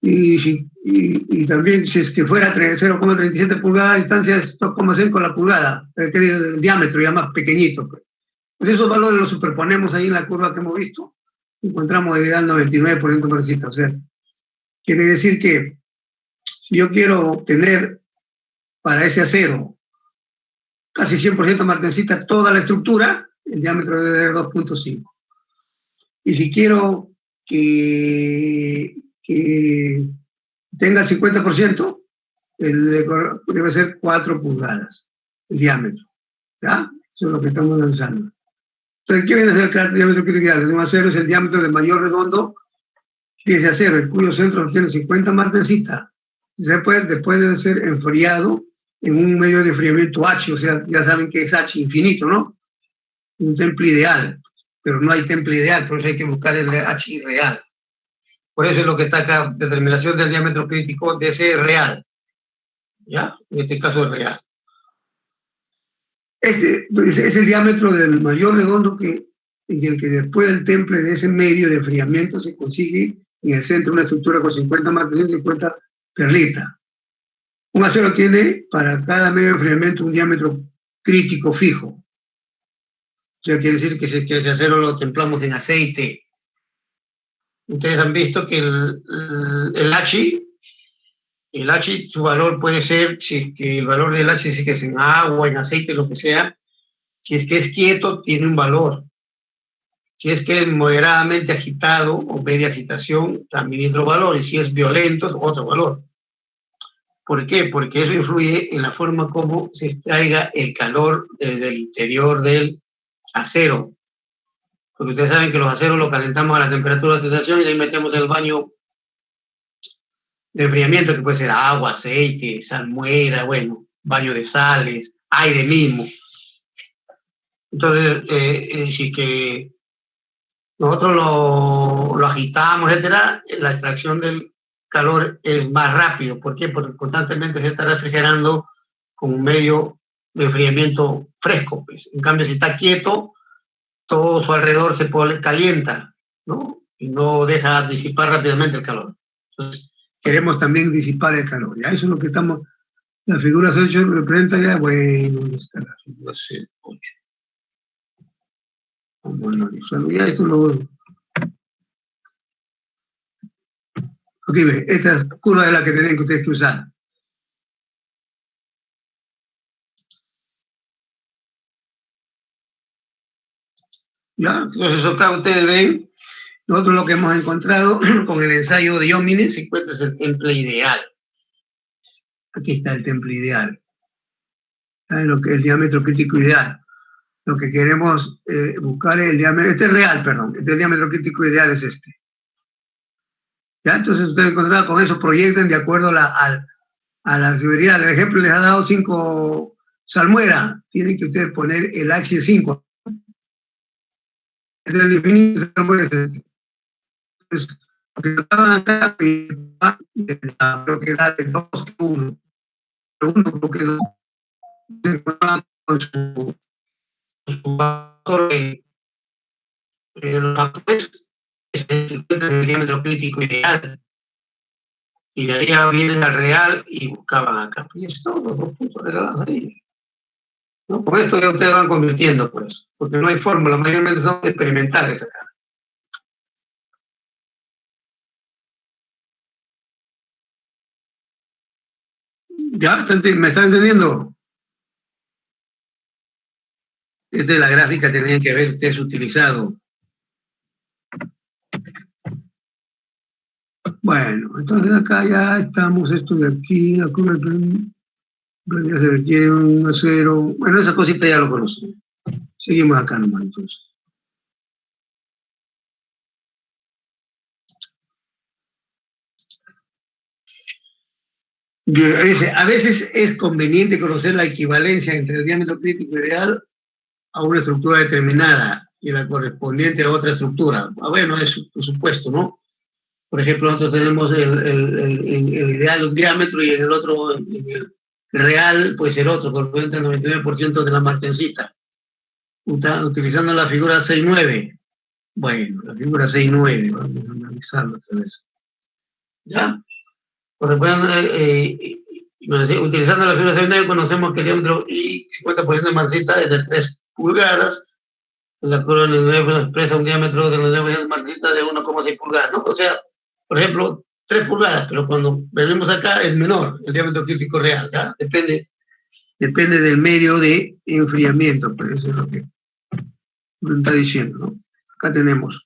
[SPEAKER 1] Y también, si es que fuera 0,37 pulgadas, distancia es 2,5 la pulgada, el diámetro ya más pequeñito. Pues esos valores los superponemos ahí en la curva que hemos visto, encontramos el ideal 99% margencita. O sea, quiere decir que si yo quiero obtener para ese acero casi 100% margencita toda la estructura, el diámetro debe ser 2,5. Y si quiero que tenga el 50%, debe ser 4 pulgadas el diámetro. ¿Ya? Eso es lo que estamos lanzando. Entonces, ¿qué viene a ser el diámetro crítico ideal? Un acero es el diámetro del mayor redondo de ese acero, el cuyo centro tiene 50 margencitas. Se puede, después de ser enfriado en un medio de enfriamiento H, o sea, ya saben que es H infinito, ¿no? Un temple ideal, pero no hay temple ideal, por eso hay que buscar el H real. Por eso es lo que está acá, determinación del diámetro crítico de ese real. ¿Ya? En este caso es real. Este es el diámetro del mayor redondo en el que después del temple de ese medio de enfriamiento se consigue en el centro una estructura con 50 margencitas y 50 perlitas. Un acero tiene para cada medio de enfriamiento un diámetro crítico fijo. O sea, quiere decir que ese acero lo templamos en aceite. Ustedes han visto que el H, su valor puede ser, si es que el valor del H, si es que es en agua, en aceite, lo que sea, si es que es quieto, tiene un valor. Si es que es moderadamente agitado o media agitación, también tiene otro valor. Y si es violento, otro valor. ¿Por qué? Porque eso influye en la forma como se extraiga el calor desde el interior del acero. Porque ustedes saben que los aceros los calentamos a la temperatura de sensación y ahí metemos el baño de enfriamiento, que puede ser agua, aceite, salmuera, bueno, baño de sales, aire mismo. Entonces, si que nosotros lo agitamos, etcétera, la extracción del calor es más rápido. ¿Por qué? Porque constantemente se está refrigerando con un medio de enfriamiento fresco. Pues. En cambio, si está quieto, todo su alrededor se calienta, ¿no? Y no deja disipar rápidamente el calor. Entonces, queremos también disipar el calor. ¿Ya? Eso es lo que estamos... La figura 8 representa ya, bueno, ¿dónde está la figura 8? Vamos a analizarlo. Ya esto lo... Aquí ve, esta curva es la que tienen que ustedes que usar. ¿Ya? Entonces, acá ustedes ven, nosotros lo que hemos encontrado con el ensayo de Iomine, se encuentra es el temple ideal. Aquí está el temple ideal. Lo que, el diámetro crítico ideal. Lo que queremos buscar es el diámetro, este es real, perdón, este diámetro crítico ideal es este. ¿Ya? Entonces ustedes encontrarán con eso, proyecten de acuerdo a la severidad. El ejemplo les ha dado 5 salmuera, tienen que ustedes poner el axis 5. Entonces el infinito salmuera es este. Entonces, lo que estaban acá, la propiedad de 2 que 1. 1 porque 2 se encontraban con su factor los factores es el diámetro crítico ideal. Y de ahí ya vienen al real y buscaban acá. Y es todo, los 2 puntos regalados ahí. ¿No? Con esto ya ustedes van convirtiendo, pues, porque no hay fórmula, mayormente son experimentales acá. ¿Ya? ¿Me están entendiendo? Esta es la gráfica que tenían que haber ustedes utilizado. Bueno, entonces acá ya estamos, esto de aquí, la curva ya se requiere un acero. Bueno, esa cosita ya lo conocemos. Seguimos acá nomás, entonces. A veces es conveniente conocer la equivalencia entre el diámetro crítico ideal a una estructura determinada y la correspondiente a otra estructura. Bueno, eso por supuesto, ¿no? Por ejemplo, nosotros tenemos el ideal de un diámetro y en el otro, en el real, puede ser otro, correspondiente al 99% de la margencita. Utilizando la figura 6-9. Bueno, la figura 6-9, vamos a analizarlo otra vez. ¿Ya? Utilizando la figura 6-9 conocemos que el diámetro y 50% de margencita es de 3 pulgadas. La curva del 9 expresa un diámetro de los 9 de margencita de 1,6 pulgadas, ¿no? O sea, por ejemplo, 3 pulgadas, pero cuando venimos acá es menor el diámetro crítico real, ¿ya? Depende del medio de enfriamiento, pues eso es lo que me está diciendo, ¿no? Acá tenemos.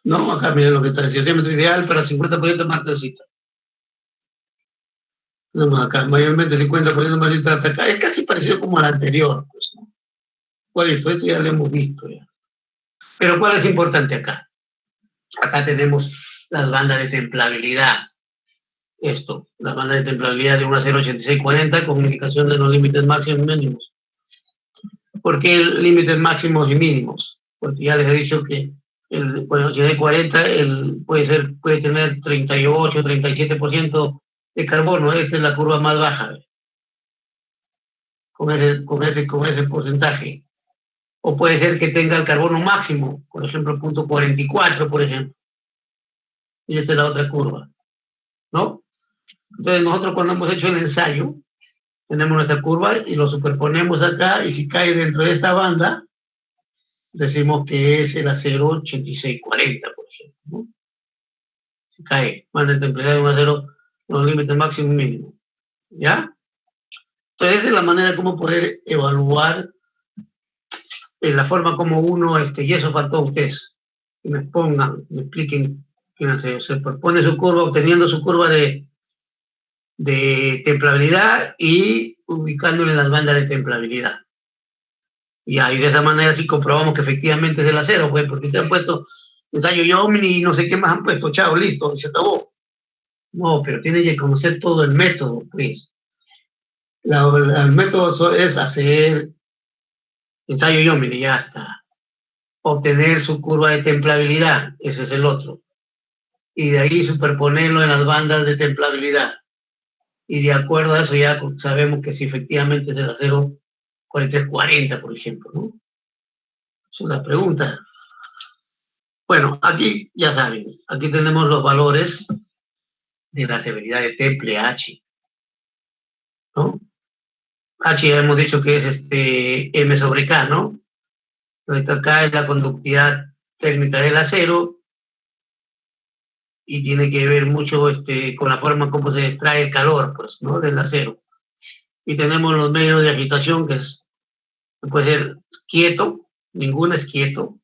[SPEAKER 1] No, acá miren lo que está diciendo, el diámetro ideal para 50% de margencita. Tenemos acá, mayormente 50% margencita hasta acá, es casi parecido como al anterior, pues, ¿no? Igualito, esto ya lo hemos visto ya. Pero ¿cuál es importante acá? Acá tenemos las bandas de templabilidad. Esto, la banda de templabilidad de 1 a 0,8640 con indicación de los límites máximos y mínimos. ¿Por qué límites máximos y mínimos? Porque ya les he dicho que el 8640 puede tener 38, 37% de carbono. Esta es la curva más baja. Con ese porcentaje. O puede ser que tenga el carbono máximo, por ejemplo, 0,44, por ejemplo. Y esta es la otra curva, ¿no? Entonces nosotros cuando hemos hecho el ensayo, tenemos nuestra curva y lo superponemos acá, y si cae dentro de esta banda, decimos que es el acero 8640, por ejemplo, ¿no? Si cae, banda de templabilidad de un acero con los límites máximo y mínimo, ¿ya? Entonces esa es la manera como poder evaluar la forma como uno, y eso faltó a ustedes, que me pongan, me expliquen, se propone su curva, obteniendo su curva de templabilidad y ubicándole en las bandas de templabilidad. Y ahí de esa manera sí comprobamos que efectivamente es el acero, pues, porque te han puesto ensayo Iomine y no sé qué más han puesto, chao, listo, y se acabó. No, pero tiene que conocer todo el método, pues. El método es hacer ensayo Iomine, ya está. Obtener su curva de templabilidad, ese es el otro. Y de ahí superponerlo en las bandas de templabilidad. Y de acuerdo a eso ya sabemos que si efectivamente es el acero 4340, por ejemplo, ¿no? Es una pregunta. Bueno, aquí ya saben, aquí tenemos los valores de la severidad de temple H, ¿no? H ya hemos dicho que es M sobre K, ¿no? Entonces acá es la conductividad térmica del acero y tiene que ver mucho con la forma como se extrae el calor, pues, ¿no? Del acero. Y tenemos los medios de agitación, que puede ser quieto, ninguno es quieto,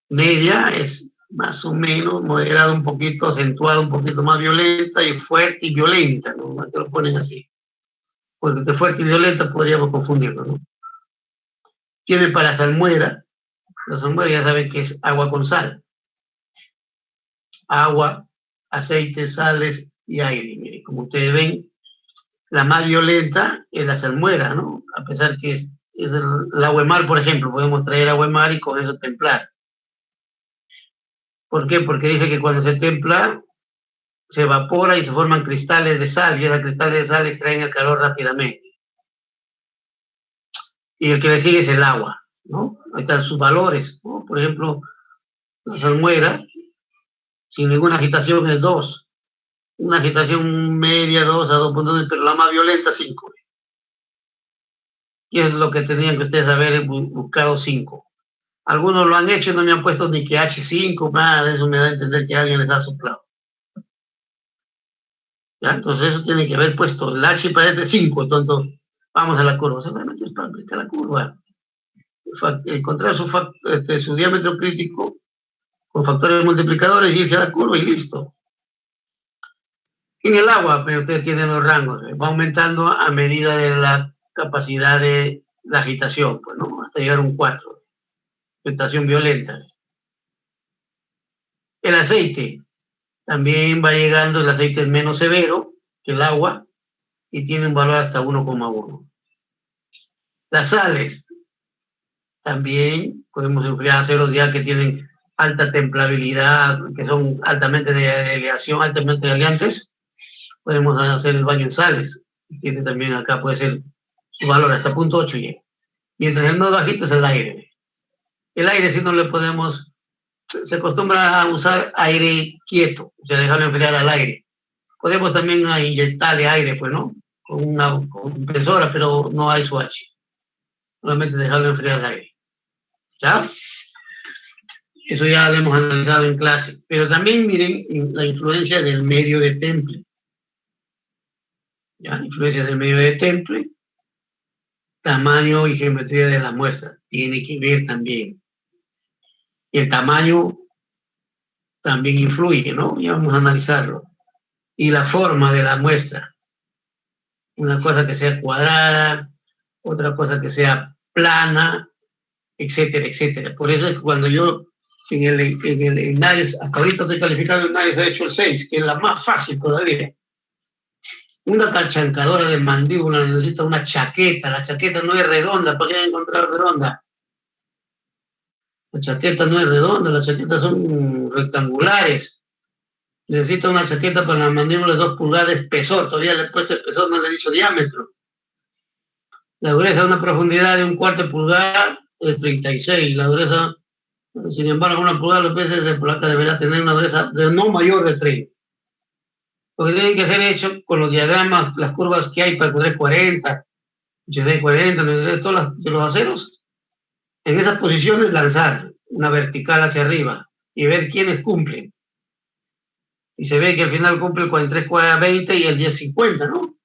[SPEAKER 1] media es más o menos moderada, un poquito acentuada, un poquito más violenta, y fuerte y violenta, ¿no? Te lo ponen así. Porque de fuerte y violenta podríamos confundirlo, ¿no? Tiene para salmuera, la salmuera ya saben que es agua con sal. Agua, aceite, sales y aire. Miren, como ustedes ven, la más violenta es la salmuera, ¿no? A pesar que es el agua de mar, por ejemplo, podemos traer agua de mar y con eso templar. ¿Por qué? Porque dice que cuando se templa, se evapora y se forman cristales de sal, y esos cristales de sal extraen el calor rápidamente. Y el que le sigue es el agua, ¿no? Ahí están sus valores, ¿no? Por ejemplo, la salmuera, sin ninguna agitación, es 2. Una agitación media, 2 a 2.2, pero la más violenta, 5. Y es lo que tenían que ustedes haber buscado, 5. Algunos lo han hecho y no me han puesto ni que H5, nada de eso me da a entender que alguien les ha soplado. ¿Ya? Entonces eso tiene que haber puesto el H parece 5, entonces vamos a la curva. Solamente es para aplicar la curva. Encontrar su diámetro crítico con factores multiplicadores y irse a la curva y listo. En el agua, pero ustedes tienen los rangos, va aumentando a medida de la capacidad de la agitación, pues, ¿no? Hasta llegar a un 4, agitación violenta. El aceite también va llegando, el aceite es menos severo que el agua y tiene un valor hasta 1,1. Las sales también podemos enfriar aceros ya que tienen alta templabilidad, que son altamente de aleación, altamente oleantes. Podemos hacer el baño en sales. Tiene también acá, puede ser su valor hasta 0.8 llega. Mientras el más bajito es el aire. El aire, si no le podemos, se acostumbra a usar aire quieto, o sea, dejarlo enfriar al aire. Podemos también inyectarle aire, pues, ¿no? Con una compresora, pero no hay su H. Solamente dejarlo enfriar al aire. ¿Ya? Eso ya lo hemos analizado en clase. Pero también miren la influencia del medio de temple. ¿Ya? Influencia del medio de temple, tamaño y geometría de la muestra. Tiene que ver también. El tamaño también influye, ¿no? Ya vamos a analizarlo. Y la forma de la muestra. Una cosa que sea cuadrada, otra cosa que sea plana, etcétera, etcétera. Por eso es que cuando yo en el NAES, hasta ahorita estoy calificado en NAES, he hecho el 6, que es la más fácil todavía. Una cachancadora de mandíbula necesita una chaqueta. La chaqueta no es redonda, ¿para qué encontrar redonda? La chaqueta no es redonda, las chaquetas son rectangulares. Necesita una chaqueta para la mandíbula de 2 pulgadas de espesor. Todavía le he puesto espesor, no le he dicho diámetro. La dureza a una profundidad de 1/4 pulgada es 36. La dureza, sin embargo, 1 pulgada de peces de placa deberá tener una dureza de no mayor de 30. Porque tienen que ser hecho con los diagramas, las curvas que hay para poder 40, 40, 93, todos los aceros. En esas posiciones lanzar una vertical hacia arriba y ver quiénes cumplen. Y se ve que al final cumple el 43,20 y el 10,50, ¿no?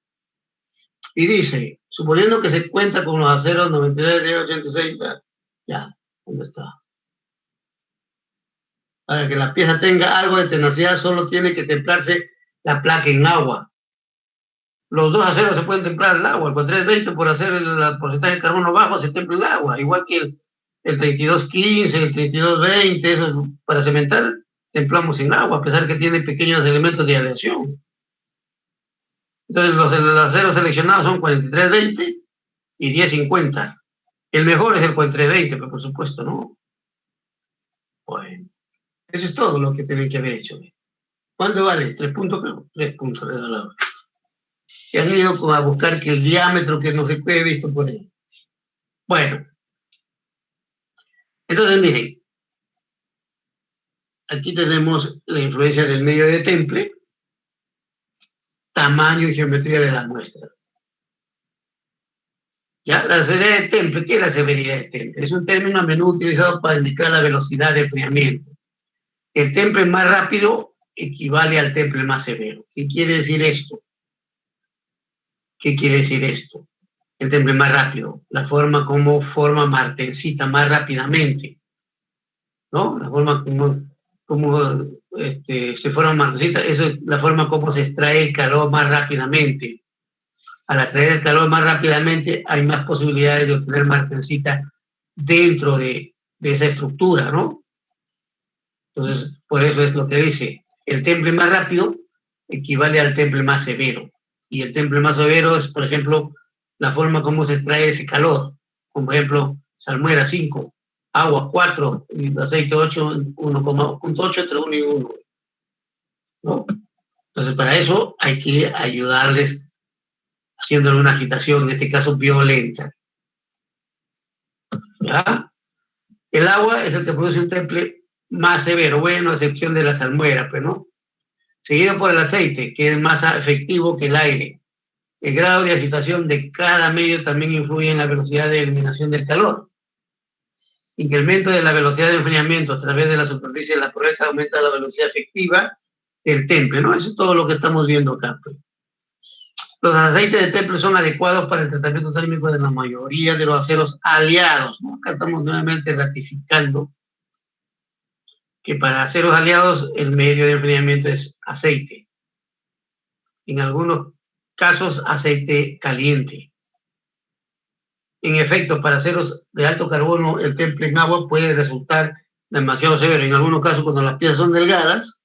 [SPEAKER 1] Y dice, suponiendo que se cuenta con los aceros 93, 10, 86, ya, ¿dónde está? Para que la pieza tenga algo de tenacidad, solo tiene que templarse la placa en agua. Los dos aceros se pueden templar el agua. El 4320 por hacer el porcentaje de carbono bajo se templa el agua. Igual que el 3215, el 3220, eso para cementar templamos en agua, a pesar que tiene pequeños elementos de aleación. Entonces los aceros seleccionados son 4320 y 1050. El mejor es el 4320, pero por supuesto, ¿no? Bueno, eso es todo lo que tienen que haber hecho. ¿Cuánto vale? 3 puntos, creo. 3 puntos regalados. Se han ido a buscar que el diámetro que no se puede visto por ahí. Bueno, entonces miren, aquí tenemos la influencia del medio de temple, tamaño y geometría de la muestra. ¿Ya? La severidad de temple, ¿qué es la severidad de temple? Es un término a menudo utilizado para indicar la velocidad de enfriamiento. El temple más rápido equivale al temple más severo. ¿Qué quiere decir esto? ¿Qué quiere decir esto? El temple más rápido, la forma como forma martensita más rápidamente, ¿no? La forma como se forma martensita, eso es la forma como se extrae el calor más rápidamente. Al extraer el calor más rápidamente hay más posibilidades de obtener martensita dentro de esa estructura, ¿no? Entonces, por eso es lo que dice, el temple más rápido equivale al temple más severo. Y el temple más severo es, por ejemplo, la forma como se extrae ese calor. Como por ejemplo, salmuera 5, agua 4, y aceite 8, 1,8 entre 1 y 1. ¿No? Entonces, para eso hay que ayudarles haciéndole una agitación, en este caso violenta. ¿Ya? El agua es el que produce un temple más severo, bueno, a excepción de la salmuera, pero no. Seguido por el aceite, que es más efectivo que el aire. El grado de agitación de cada medio también influye en la velocidad de eliminación del calor. Incremento de la velocidad de enfriamiento a través de la superficie de la prueba aumenta la velocidad efectiva del temple, ¿no? Eso es todo lo que estamos viendo acá. Pues. Los aceites de temple son adecuados para el tratamiento térmico de la mayoría de los aceros aliados, ¿no? Acá estamos nuevamente ratificando que para aceros aliados el medio de enfriamiento es aceite. En algunos casos, aceite caliente. En efecto, para aceros de alto carbono, el temple en agua puede resultar demasiado severo. En algunos casos, cuando las piezas son delgadas,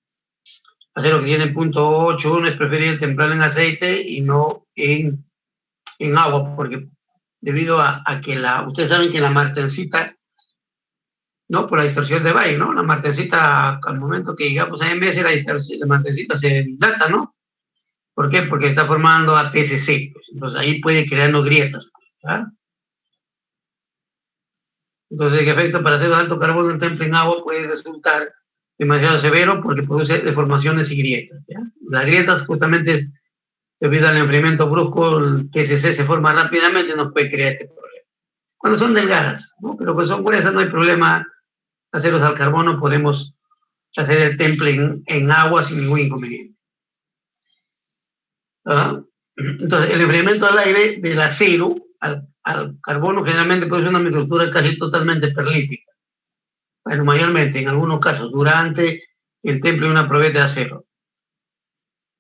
[SPEAKER 1] aceros que tienen 0.81 es preferible templarlo en aceite y no en agua, porque debido a que ustedes saben que la martensita, ¿no? Por la distorsión de Bayes, ¿no? La martensita, al momento que llegamos a MS, la martensita se dilata, ¿no? ¿Por qué? Porque está formando ATCC, pues. Entonces ahí puede crearnos grietas, ¿verdad? Entonces, en efecto, para hacer un alto carbono el temple en agua puede resultar demasiado severo porque produce deformaciones y grietas, ¿ya? Las grietas, justamente, debido al enfriamiento brusco, el TCC se forma rápidamente y nos puede crear este problema. Cuando son delgadas, ¿no? Pero cuando son gruesas no hay problema. Aceros al carbono podemos hacer el temple en agua sin ningún inconveniente. ¿Ah? Entonces, el enfriamiento al aire del acero al carbono generalmente produce una microestructura casi totalmente perlítica. Bueno, mayormente, en algunos casos, durante el temple de una probeta de acero.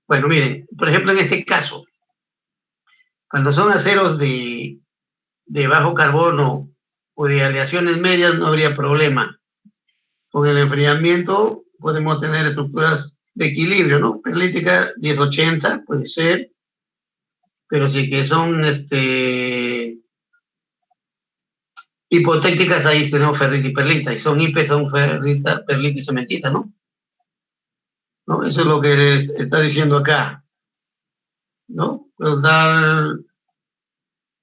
[SPEAKER 1] Bueno, miren, por ejemplo, en este caso, cuando son aceros de bajo carbono o de aleaciones medias, no habría problema. Con el enfriamiento podemos tener estructuras de equilibrio, ¿no? Perlítica 1080 puede ser, pero sí que son hipotécticas, ahí tenemos ferrita y perlita, y son IP, son ferrita, perlita y cementita, ¿no? ¿No? Eso es lo que está diciendo acá, ¿no?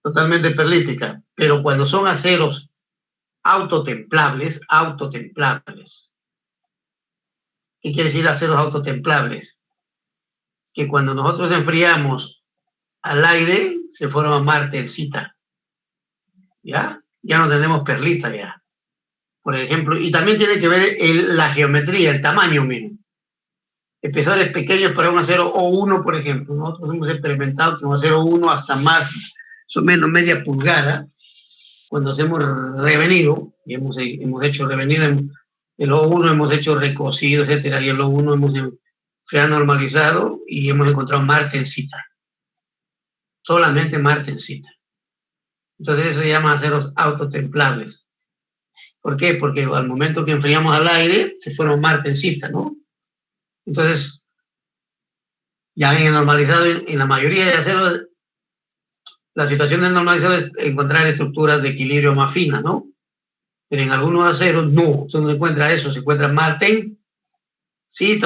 [SPEAKER 1] Totalmente perlítica, pero cuando son aceros autotemplables, ¿qué quiere decir aceros autotemplables? Que cuando nosotros enfriamos al aire, se forma martensita, ¿ya? Ya no tenemos perlita ya, por ejemplo, y también tiene que ver la geometría, el tamaño, miren. Espesores pequeños para un acero O1, por ejemplo. Nosotros hemos experimentado que un acero O1 hasta más o menos media pulgada, cuando hacemos revenido, y hemos hecho revenido en el O1, hemos hecho recocido, etcétera, y el O1 hemos normalizado y hemos encontrado martensita. Solamente martensita. Entonces eso se llama aceros autotemplables. ¿Por qué? Porque al momento que enfriamos al aire, se forma martensita, ¿no? Entonces, ya en el normalizado, en la mayoría de aceros, la situación del normalizado es encontrar estructuras de equilibrio más finas, ¿no? Pero en algunos aceros no, se no encuentra eso, se encuentra martensita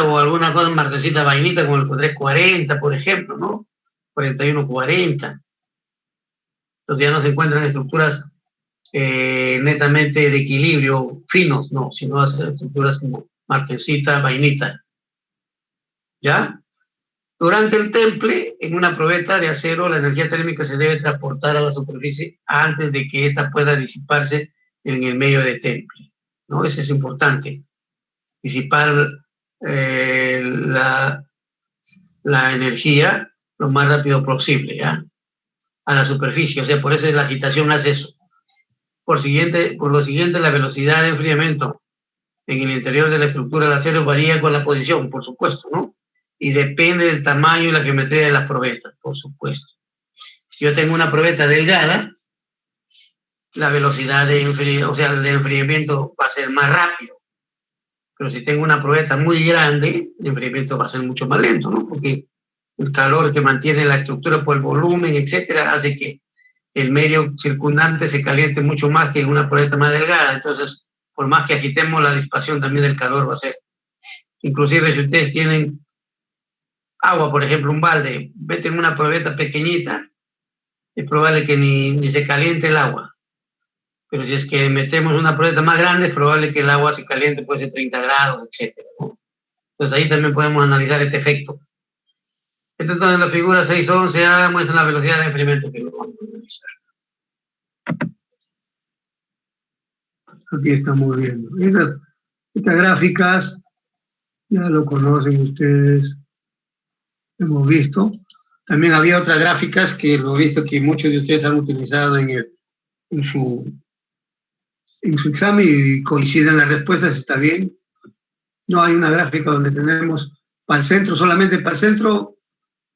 [SPEAKER 1] o alguna cosa martensita vainita como el 340, por ejemplo, ¿no? 4140. Entonces ya no se encuentran estructuras netamente de equilibrio finos, no, sino estructuras como martensita, vainita. ¿Ya? Durante el temple, en una probeta de acero, la energía térmica se debe transportar a la superficie antes de que ésta pueda disiparse en el medio de temple, ¿no? Eso es importante, disipar la energía lo más rápido posible, ¿ya? A la superficie, o sea, por eso la agitación hace eso. Por lo siguiente, la velocidad de enfriamiento en el interior de la estructura del acero varía con la posición, por supuesto, ¿no? Y depende del tamaño y la geometría de las probetas, por supuesto. Si yo tengo una probeta delgada, la velocidad de enfriamiento va a ser más rápido. Pero si tengo una probeta muy grande, el enfriamiento va a ser mucho más lento, ¿no? Porque el calor que mantiene la estructura por el volumen, etcétera, hace que el medio circundante se caliente mucho más que en una probeta más delgada. Entonces, por más que agitemos, la disipación también del calor va a ser. Inclusive si ustedes tienen agua, por ejemplo, un balde, meten una probeta pequeñita, es probable que ni se caliente el agua. Pero si es que metemos una probeta más grande, es probable que el agua se caliente, puede ser 30 grados, etcétera, ¿no? Entonces ahí también podemos analizar este efecto. Entonces en la figura 6.11a muestra la velocidad de enfriamiento que lo vamos a analizar. Aquí estamos viendo. Estas gráficas ya lo conocen ustedes, hemos visto. También había otras gráficas que lo he visto que muchos de ustedes han utilizado en su examen y coinciden las respuestas, está bien. No hay una gráfica donde tenemos para el centro, solamente para el centro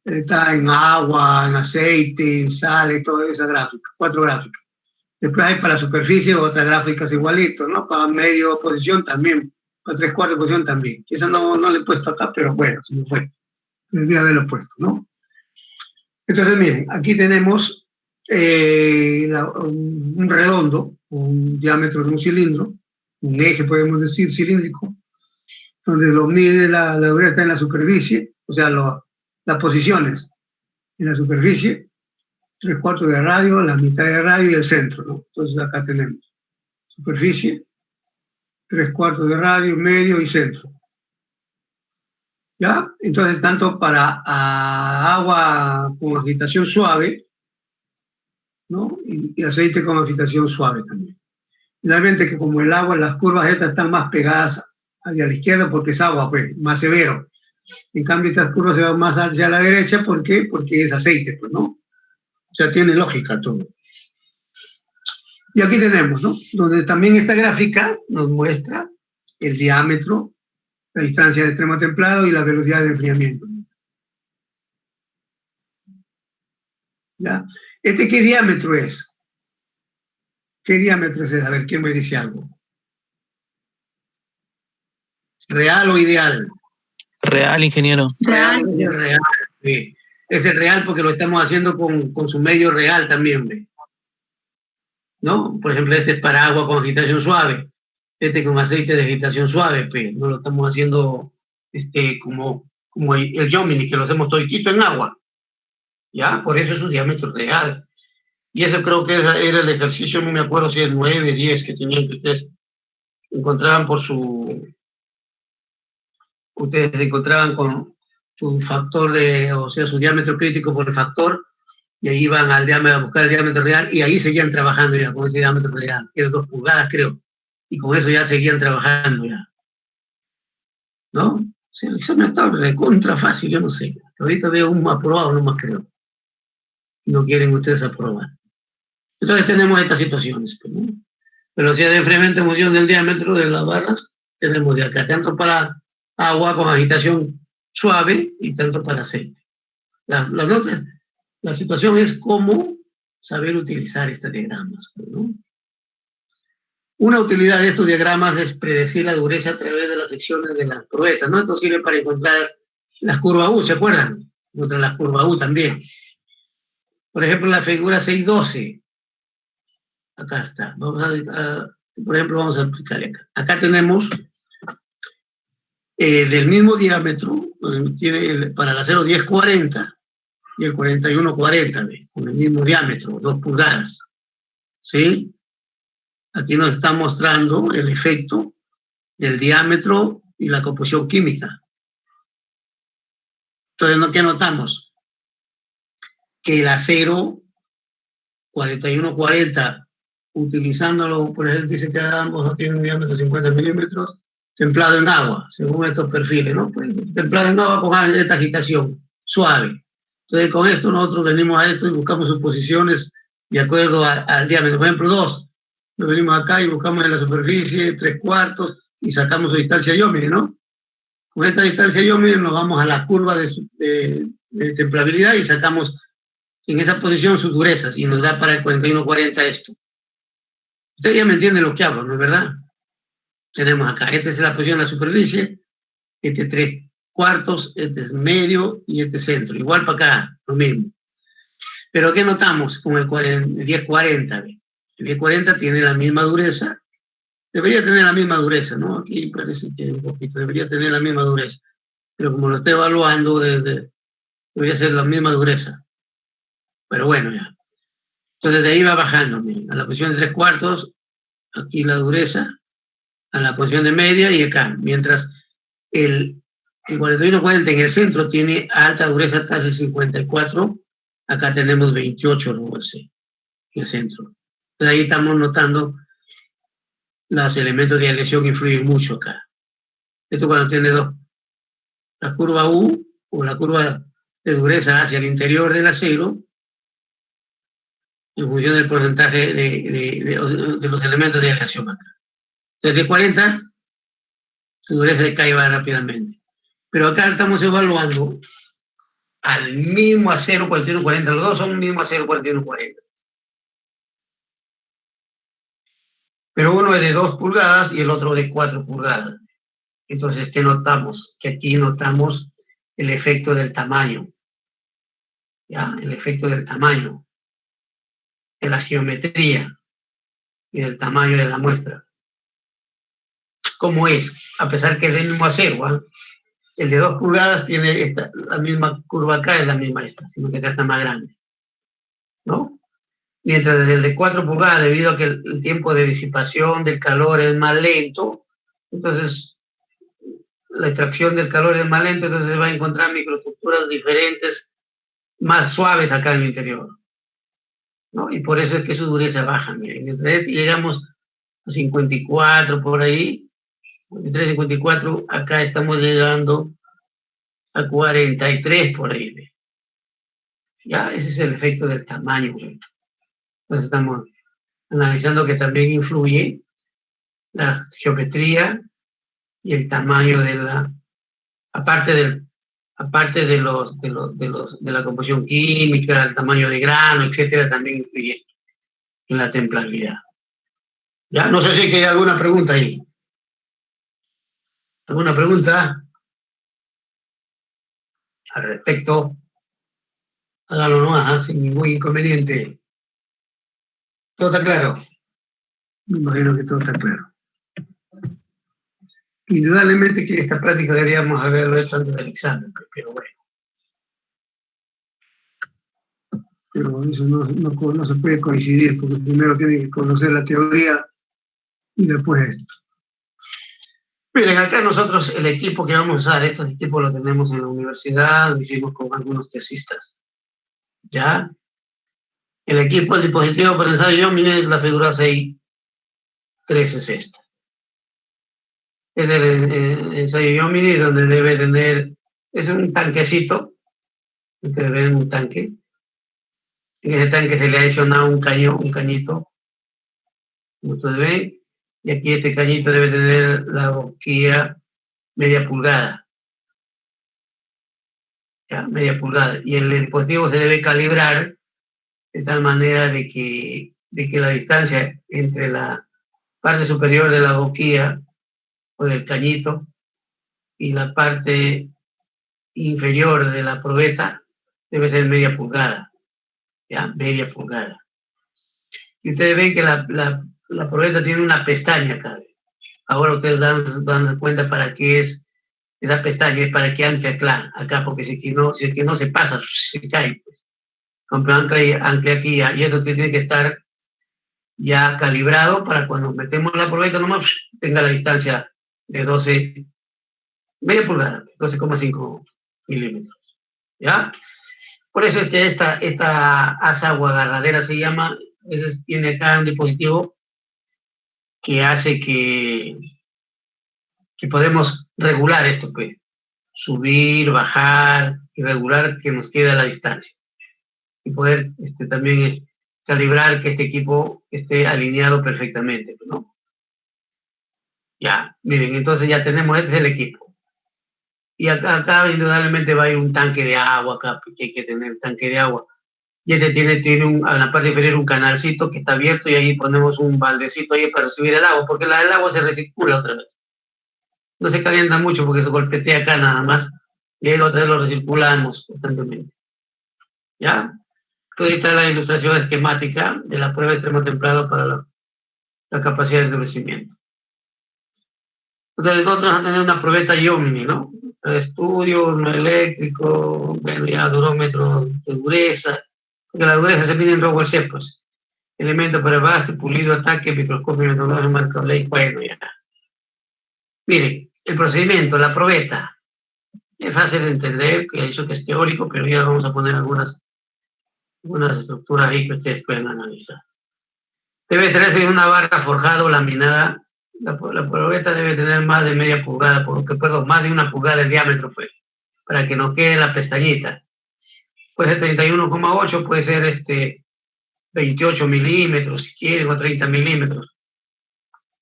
[SPEAKER 1] está en agua, en aceite, en sal, y toda esa gráfica, 4 gráficas. Después hay para la superficie otras gráficas igualitos, ¿no? Para medio posición también, para 3/4 posición también. Esa no le he puesto acá, pero bueno, se me fue. Debería haberlo puesto, ¿no? Entonces, miren, aquí tenemos un redondo, un diámetro de un cilindro, un eje, podemos decir, cilíndrico, donde lo mide la dureza está en la superficie, o sea, las posiciones en la superficie, 3/4 de radio, la mitad de radio y el centro, ¿no? Entonces acá tenemos superficie, 3/4 de radio, medio y centro. ¿Ya? Entonces, tanto para agua con agitación suave, ¿no? Y aceite con agitación suave también. Finalmente, que como el agua, las curvas estas están más pegadas hacia la izquierda porque es agua, pues, más severo. En cambio, estas curvas se van más hacia la derecha, ¿por qué? Porque es aceite, pues, ¿no? O sea, tiene lógica todo. Y aquí tenemos, ¿no? Donde también esta gráfica nos muestra el diámetro, la distancia de extremo templado y la velocidad de enfriamiento. ¿Ya? ¿Qué diámetro es? ¿Qué diámetro es ese? A ver, ¿quién me dice algo? ¿Real o ideal?
[SPEAKER 3] Real, ingeniero.
[SPEAKER 5] Real.
[SPEAKER 1] Es real, sí. Es el real porque lo estamos haciendo con su medio real también, ¿ve? ¿No? Por ejemplo, este es para agua con agitación suave, este con aceite de agitación suave, pues, no lo estamos haciendo como el Gemini, que lo hacemos toditito en agua, ¿ya? Por eso es un diámetro real. Y eso creo que era el ejercicio, no me acuerdo si es 9, 10, que tenían que ustedes encontraban ustedes encontraban con su factor o sea, su diámetro crítico por el factor, y ahí iban al diámetro a buscar el diámetro real, y ahí seguían trabajando ya con ese diámetro real, que era 2 pulgadas, creo, y con eso ya seguían trabajando ya. ¿No? O sea, el examen está recontra fácil, yo no sé. Ahorita veo un aprobado, no más creo. No quieren ustedes aprobar. Entonces tenemos estas situaciones, ¿no? Velocidad de enfriamiento en función del diámetro de las barras, tenemos de acá, tanto para agua con agitación suave y tanto para aceite. La situación es cómo saber utilizar estos diagramas, ¿no? Una utilidad de estos diagramas es predecir la dureza a través de las secciones de las probetas, ¿no? Esto sirve para encontrar las curvas U, ¿se acuerdan? Encontrar las curvas U también. Por ejemplo, la figura 6.12. Acá está. Por ejemplo, vamos a aplicarle acá. Acá tenemos del mismo diámetro, tiene para el acero 1040 y el 4140, con el mismo diámetro, 2 pulgadas. ¿Sí? Aquí nos está mostrando el efecto del diámetro y la composición química. Entonces, ¿qué notamos? Que el acero 4140, utilizándolo, por ejemplo, dice que ambos no tienen un diámetro de 50 milímetros, templado en agua, según estos perfiles, ¿no? Pues, templado en agua con esta agitación, suave. Entonces, con esto nosotros venimos a esto y buscamos suposiciones de acuerdo al diámetro. Por ejemplo, 2. Nos venimos acá y buscamos en la superficie 3/4 y sacamos su distancia Iómine, ¿no? Con esta distancia Iómine nos vamos a la curva de templabilidad y sacamos en esa posición sus durezas y nos da para el 4140 esto. Ustedes ya me entienden lo que hablo, ¿no es verdad? Tenemos acá, esta es la posición de la superficie, este 3/4, este es medio y este centro. Igual para acá, lo mismo. Pero ¿qué notamos con el 1040? El 1040 tiene la misma dureza, debería tener la misma dureza, ¿no? Aquí parece que un poquito, debería tener la misma dureza. Pero como lo estoy evaluando, debería ser la misma dureza. Pero bueno, ya. Entonces de ahí va bajando, miren, a la posición de 3/4, aquí la dureza, a la posición de media y acá. Mientras el 4140 en el centro tiene alta dureza casi 54, acá tenemos 28 en el centro. Entonces ahí estamos notando los elementos de aleación influyen mucho acá. Esto cuando tiene la curva U o la curva de dureza hacia el interior del acero, en función del porcentaje de los elementos de aleación acá. Desde 40, su dureza decae rápidamente. Pero acá estamos evaluando al mismo acero 4140, los dos son el mismo acero 4140. Pero uno es de 2 pulgadas y el otro de 4 pulgadas. Entonces, ¿qué notamos? Que aquí notamos el efecto del tamaño. ¿Ya? El efecto del tamaño, de la geometría y del tamaño de la muestra. ¿Cómo es? A pesar que es del mismo acero, ¿eh? El de 2 pulgadas tiene la misma curva acá, es la misma esta, sino que acá está más grande, ¿no? Mientras el de 4 pulgadas, debido a que el tiempo de disipación del calor es más lento, entonces la extracción del calor es más lenta, entonces se va a encontrar microestructuras diferentes, más suaves acá en el interior, ¿no? Y por eso es que su dureza baja, miren, mientras llegamos a 54 por ahí, 53, 54, acá estamos llegando a 43 por ahí, ¿ve? Ya, ese es el efecto del tamaño, ¿ve? Entonces estamos analizando que también influye la geometría y el tamaño de la, aparte de la composición química, el tamaño de grano, etcétera, también influye en la templabilidad. Ya, no sé si hay alguna pregunta ahí. ¿Alguna pregunta al respecto? Hágalo nomás, sin ningún inconveniente. ¿Todo está claro? Me imagino que todo está claro. Indudablemente que esta práctica deberíamos haberlo hecho antes del examen, pero bueno. Pero eso no se puede coincidir, porque primero tiene que conocer la teoría y después esto. Miren, acá nosotros el equipo que vamos a usar, estos equipos los tenemos en la universidad, lo hicimos con algunos tesistas. ¿Ya? El equipo, el dispositivo para el ensayo, miren la figura 6.3 es esta. Es el ensayo Iomini, donde debe tener, es un tanquecito, ustedes ven un tanque. En ese tanque se le ha adicionado un cañito, como ustedes ven, y aquí este cañito debe tener la boquilla media pulgada. Ya, media pulgada. Y el dispositivo se debe calibrar de tal manera de que la distancia entre la parte superior de la boquilla o del cañito y la parte inferior de la probeta debe ser media pulgada. Ya, media pulgada. Y ustedes ven que la probeta tiene una pestaña acá. Ahora ustedes dan cuenta para qué es esa pestaña, es para que ancle acá, porque si es que no se pasa, se cae. Pues. Ancla aquí ya, y esto tiene que estar ya calibrado para cuando metemos la probeta nomás tenga la distancia de 12, media pulgada, 12,5 milímetros. ¿ya? Por eso es que esta asa o agarradera se llama, a veces tiene acá un dispositivo que hace que podemos regular esto, pues, subir, bajar y regular que nos quede a la distancia. Y poder también calibrar que este equipo esté alineado perfectamente, ¿no? Ya, miren, entonces ya tenemos, este es el equipo. Y acá indudablemente va a ir un tanque de agua, acá porque hay que tener un tanque de agua. Y este tiene a la parte inferior un canalcito que está abierto y ahí ponemos un baldecito ahí para recibir el agua, porque el agua se recircula otra vez. No se calienta mucho porque se golpetea acá nada más y ahí otra vez lo recirculamos constantemente. ¿Ya? Entonces ahí está la ilustración esquemática de la prueba de extremo templado para la capacidad de endurecimiento. Entonces nosotros vamos a tener una probeta Iomni, ¿no? El estudio, horno eléctrico, bueno, ya durómetro de dureza, porque la dureza se mide en ROWC, pues. Elemento para baste, pulido, ataque, microscopio, metodología, marca ley, bueno, ya. Miren, el procedimiento, la probeta, es fácil de entender, que eso que es teórico, pero ya vamos a poner algunas estructuras ahí que ustedes pueden analizar. Debe tenerse una barra forjada o laminada. La probeta debe tener más de media pulgada, más de una pulgada de diámetro, pues, para que no quede la pestañita. Puede ser 31,8, puede ser 28 milímetros, si quieren, o 30 milímetros,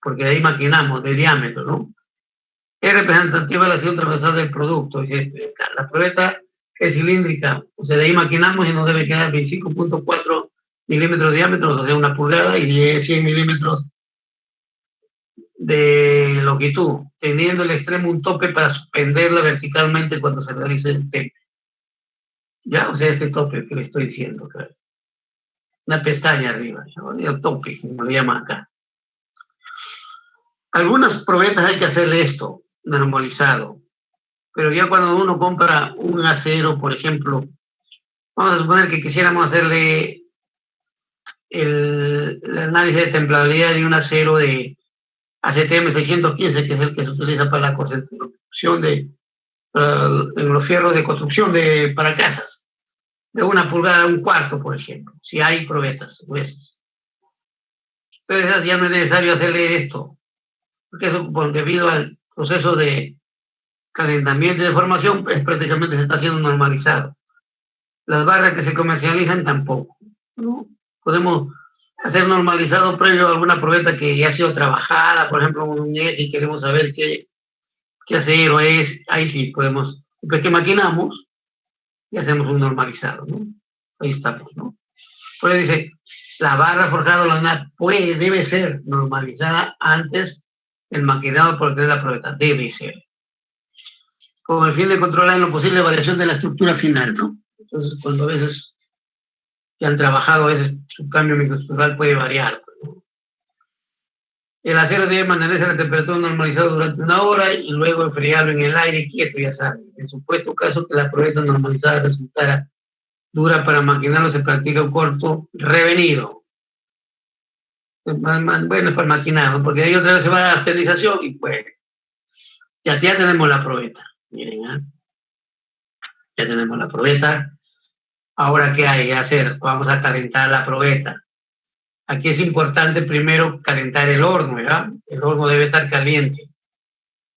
[SPEAKER 1] porque de ahí maquinamos, de diámetro, ¿no? Es representativa de la sección transversal del producto. La probeta es cilíndrica, o sea, de ahí maquinamos y nos debe quedar 25,4 milímetros de diámetro, o sea, una pulgada, y 100 milímetros de longitud, teniendo el extremo un tope para suspenderla verticalmente cuando se realice el temple. Ya, o sea, este tope que le estoy diciendo, claro. Una pestaña arriba, el tope, como le llaman acá. Algunas probetas hay que hacerle esto, normalizado, pero ya cuando uno compra un acero, por ejemplo, vamos a suponer que quisiéramos hacerle el análisis de templabilidad de un acero de ACTM 615, que es el que se utiliza para la construcción en los fierros de construcción para casas, de 1 pulgada a 1/4, por ejemplo, si hay probetas gruesas. Entonces ya no es necesario hacerle esto, porque eso, debido al proceso de calentamiento y de formación, pues prácticamente se está haciendo normalizado. Las barras que se comercializan tampoco, ¿no? Podemos hacer normalizado previo a alguna probeta que ya ha sido trabajada, por ejemplo, un NES, y queremos saber qué acero es, ahí sí podemos, después que maquinamos y hacemos un normalizado, ¿no? Ahí estamos, ¿no? Por eso dice, la barra forjada o lana debe ser normalizada antes del maquinado por obtener la probeta, debe ser, con el fin de controlar en lo posible la variación de la estructura final, ¿no? Entonces, cuando a veces que han trabajado, a veces su cambio microestructural puede variar, ¿no? El acero debe mantenerse a la temperatura normalizada durante 1 hora y luego enfriarlo en el aire quieto, ya saben. En supuesto caso que la probeta normalizada resultara dura para maquinarlo, se practica un corto revenido. Bueno, es para maquinarlo, porque ahí otra vez se va a la esterilización y pues ya tenemos la probeta. Miren, ¿eh? Ya tenemos la probeta. Ahora, ¿qué hay que hacer? Vamos a calentar la probeta. Aquí es importante primero calentar el horno, ¿verdad? El horno debe estar caliente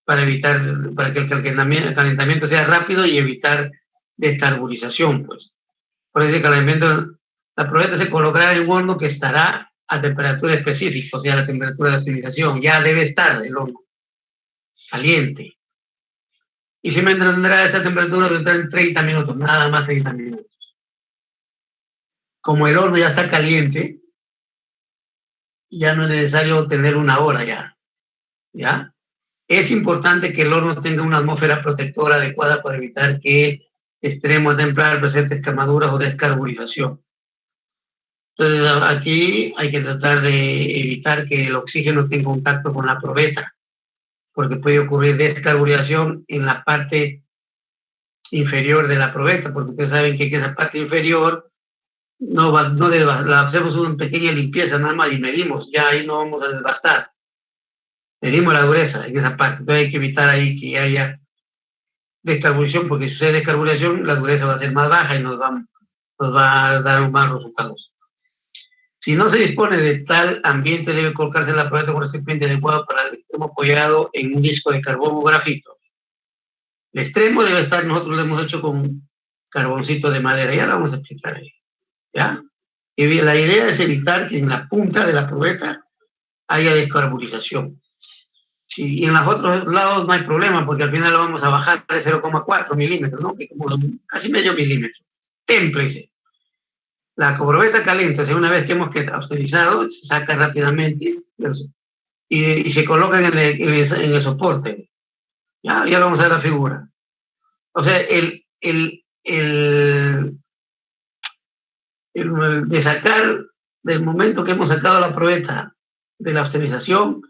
[SPEAKER 1] para que el calentamiento sea rápido y evitar descarburización, pues. Por ese calentamiento, la probeta se colocará en un horno que estará a temperatura específica, o sea, la temperatura de estabilización. Ya debe estar el horno caliente. Y se mantendrá esta temperatura durante 30 minutos, nada más 30 minutos. Como el horno ya está caliente, ya no es necesario tener 1 hora ¿ya? Es importante que el horno tenga una atmósfera protectora adecuada para evitar que extremo templado presente quemaduras o descarburización. Entonces, aquí hay que tratar de evitar que el oxígeno tenga contacto con la probeta, porque puede ocurrir descarburización en la parte inferior de la probeta, porque ustedes saben que esa parte inferior la hacemos una pequeña limpieza nada más y medimos, ya ahí no vamos a desbastar. Medimos la dureza en esa parte, entonces hay que evitar ahí que haya descarbonización, porque si sucede descarbonización, la dureza va a ser más baja y nos va a dar más resultados. Si no se dispone de tal ambiente, debe colocarse la probeta con recipiente adecuado para el extremo apoyado en un disco de carbón o grafito. El extremo debe estar, nosotros lo hemos hecho con carboncito de madera, ya lo vamos a explicar ahí. ¿Ya? Y la idea es evitar que en la punta de la probeta haya descarbonización. Y en los otros lados no hay problema, porque al final lo vamos a bajar de 0,4 milímetros, ¿no? Que como casi medio milímetro. Témplese. La probeta caliente, o sea, una vez que hemos austerizado, se saca rápidamente y se coloca en el soporte. Ya lo vamos a ver la figura. O sea, de sacar, del momento que hemos sacado la probeta de la austerización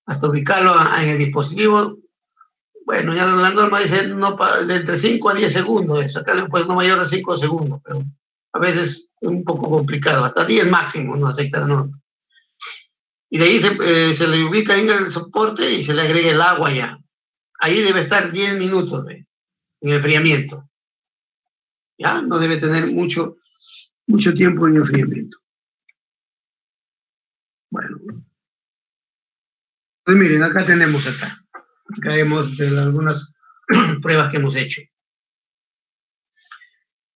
[SPEAKER 1] hasta ubicarlo en el dispositivo, bueno, ya la norma dice de entre 5 a 10 segundos, sacarlo pues no mayor de 5 segundos, pero a veces es un poco complicado, hasta 10 máximo no acepta la norma. Y de ahí se le ubica en el soporte y se le agrega el agua ya. Ahí debe estar 10 minutos en enfriamiento. Ya no debe tener mucho tiempo en enfriamiento. Bueno. Pues miren, acá tenemos acá vemos de algunas pruebas que hemos hecho.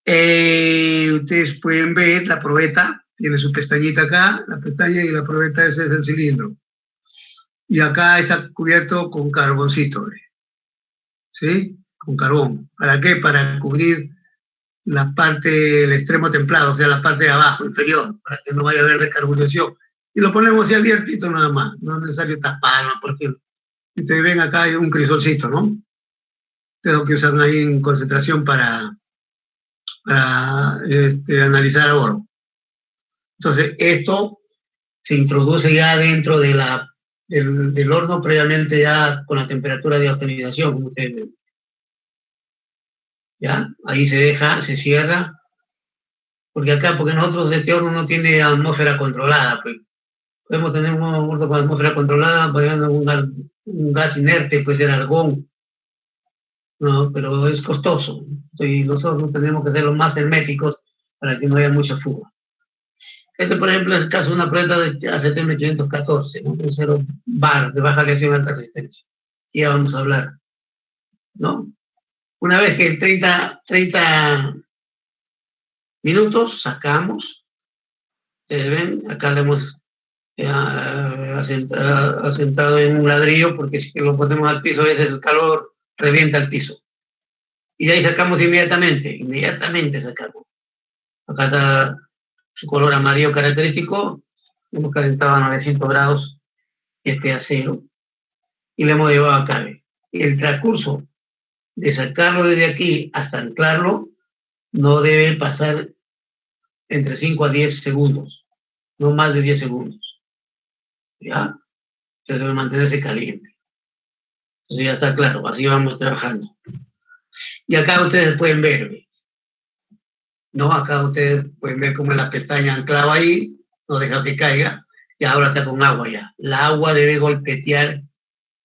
[SPEAKER 1] Ustedes pueden ver la probeta, tiene su pestañita acá, la pestaña y la probeta, ese es el cilindro. Y acá está cubierto con carboncito, ¿sí? Con carbón. ¿Para qué? Para cubrir la parte, el extremo templado, o sea, la parte de abajo, inferior, para que no vaya a haber descarbonización. Y lo ponemos así abiertito nada más, no es necesario taparlo, porque ustedes ven acá hay un crisolcito, ¿no? Tengo que usar ahí en concentración para analizar oro. Entonces, esto se introduce ya dentro de del horno previamente ya con la temperatura de austerización, como ustedes ven. ¿Ya? Ahí se deja, se cierra, porque nosotros este horno no tiene atmósfera controlada, pues. Podemos tener un horno con atmósfera controlada, un gas inerte, puede ser argón, no, pero es costoso, y nosotros tenemos que ser los más herméticos para que no haya mucha fuga. Por ejemplo, es el caso de una prueba de ACTM 514, ¿no? Un 0 bar de baja reacción alta resistencia. Y ya vamos a hablar, ¿no? Una vez que en 30 minutos sacamos, ven, acá le hemos asentado en un ladrillo, porque si lo ponemos al piso, a veces el calor revienta el piso. Y de ahí sacamos inmediatamente sacamos. Acá está su color amarillo característico, hemos calentado a 900 grados acero y le hemos llevado a cable. Y el transcurso de sacarlo desde aquí hasta anclarlo no debe pasar entre 5 a 10 segundos, no más de 10 segundos. ¿Ya? Se debe mantenerse caliente. Entonces ya está claro, así vamos trabajando. Y acá ustedes pueden ver, ¿no? Acá ustedes pueden ver cómo la pestaña anclada ahí, no deja que caiga, y ahora está con agua ya. La agua debe golpetear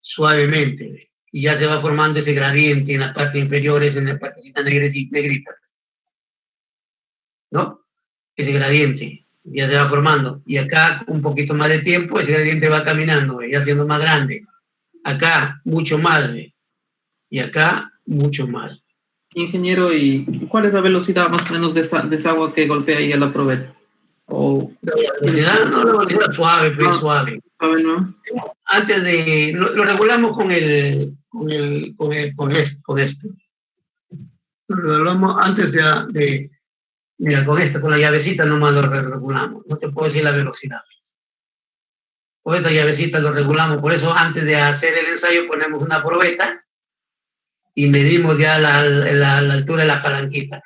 [SPEAKER 1] suavemente, y ya se va formando ese gradiente en la parte inferior, en la partecita negrita, ¿no? Ese gradiente ya se va formando, y acá un poquito más de tiempo, ese gradiente va caminando, ya siendo más grande. Acá mucho más, y acá mucho más.
[SPEAKER 3] Ingeniero, ¿y cuál es la velocidad más o menos de esa agua que golpea ahí a la probeta?
[SPEAKER 1] La velocidad suave, pues suave.
[SPEAKER 3] ¿No?
[SPEAKER 1] Antes de, lo regulamos con esto. Lo regulamos antes mira, con la llavecita nomás lo regulamos. No te puedo decir la velocidad. Con esta llavecita lo regulamos. Por eso antes de hacer el ensayo ponemos una probeta y medimos ya la altura de la palanquita.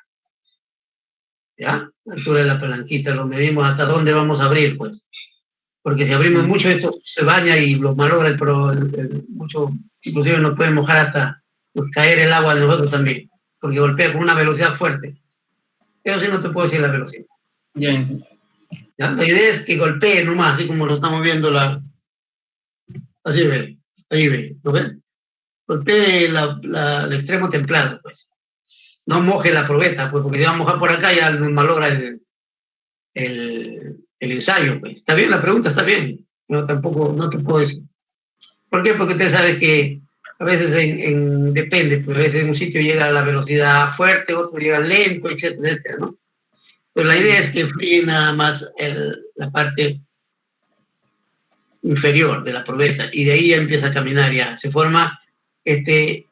[SPEAKER 1] ¿Ya? La altura de la palanquita, lo medimos hasta dónde vamos a abrir, pues. Porque si abrimos mucho, esto se baña y lo malogra mucho, inclusive nos puede mojar hasta caer el agua de nosotros también, porque golpea con una velocidad fuerte. Eso sí no te puedo decir la velocidad.
[SPEAKER 3] Bien.
[SPEAKER 1] ¿Ya? La idea es que golpee nomás, así como lo estamos viendo así ve, ahí ve, ¿no ven? golpee el extremo templado, pues. No moje la probeta, pues, porque si va a mojar por acá ya no malogra el ensayo, pues. Está bien, la pregunta está bien. No, tampoco, no te puedo decir. ¿Por qué? Porque usted sabe que a veces depende, pues a veces en un sitio llega a la velocidad fuerte, otro llega lento, etcétera, etcétera, ¿no? Pues la idea es que enfríe nada más la parte inferior de la probeta y de ahí ya empieza a caminar ya. Se forma este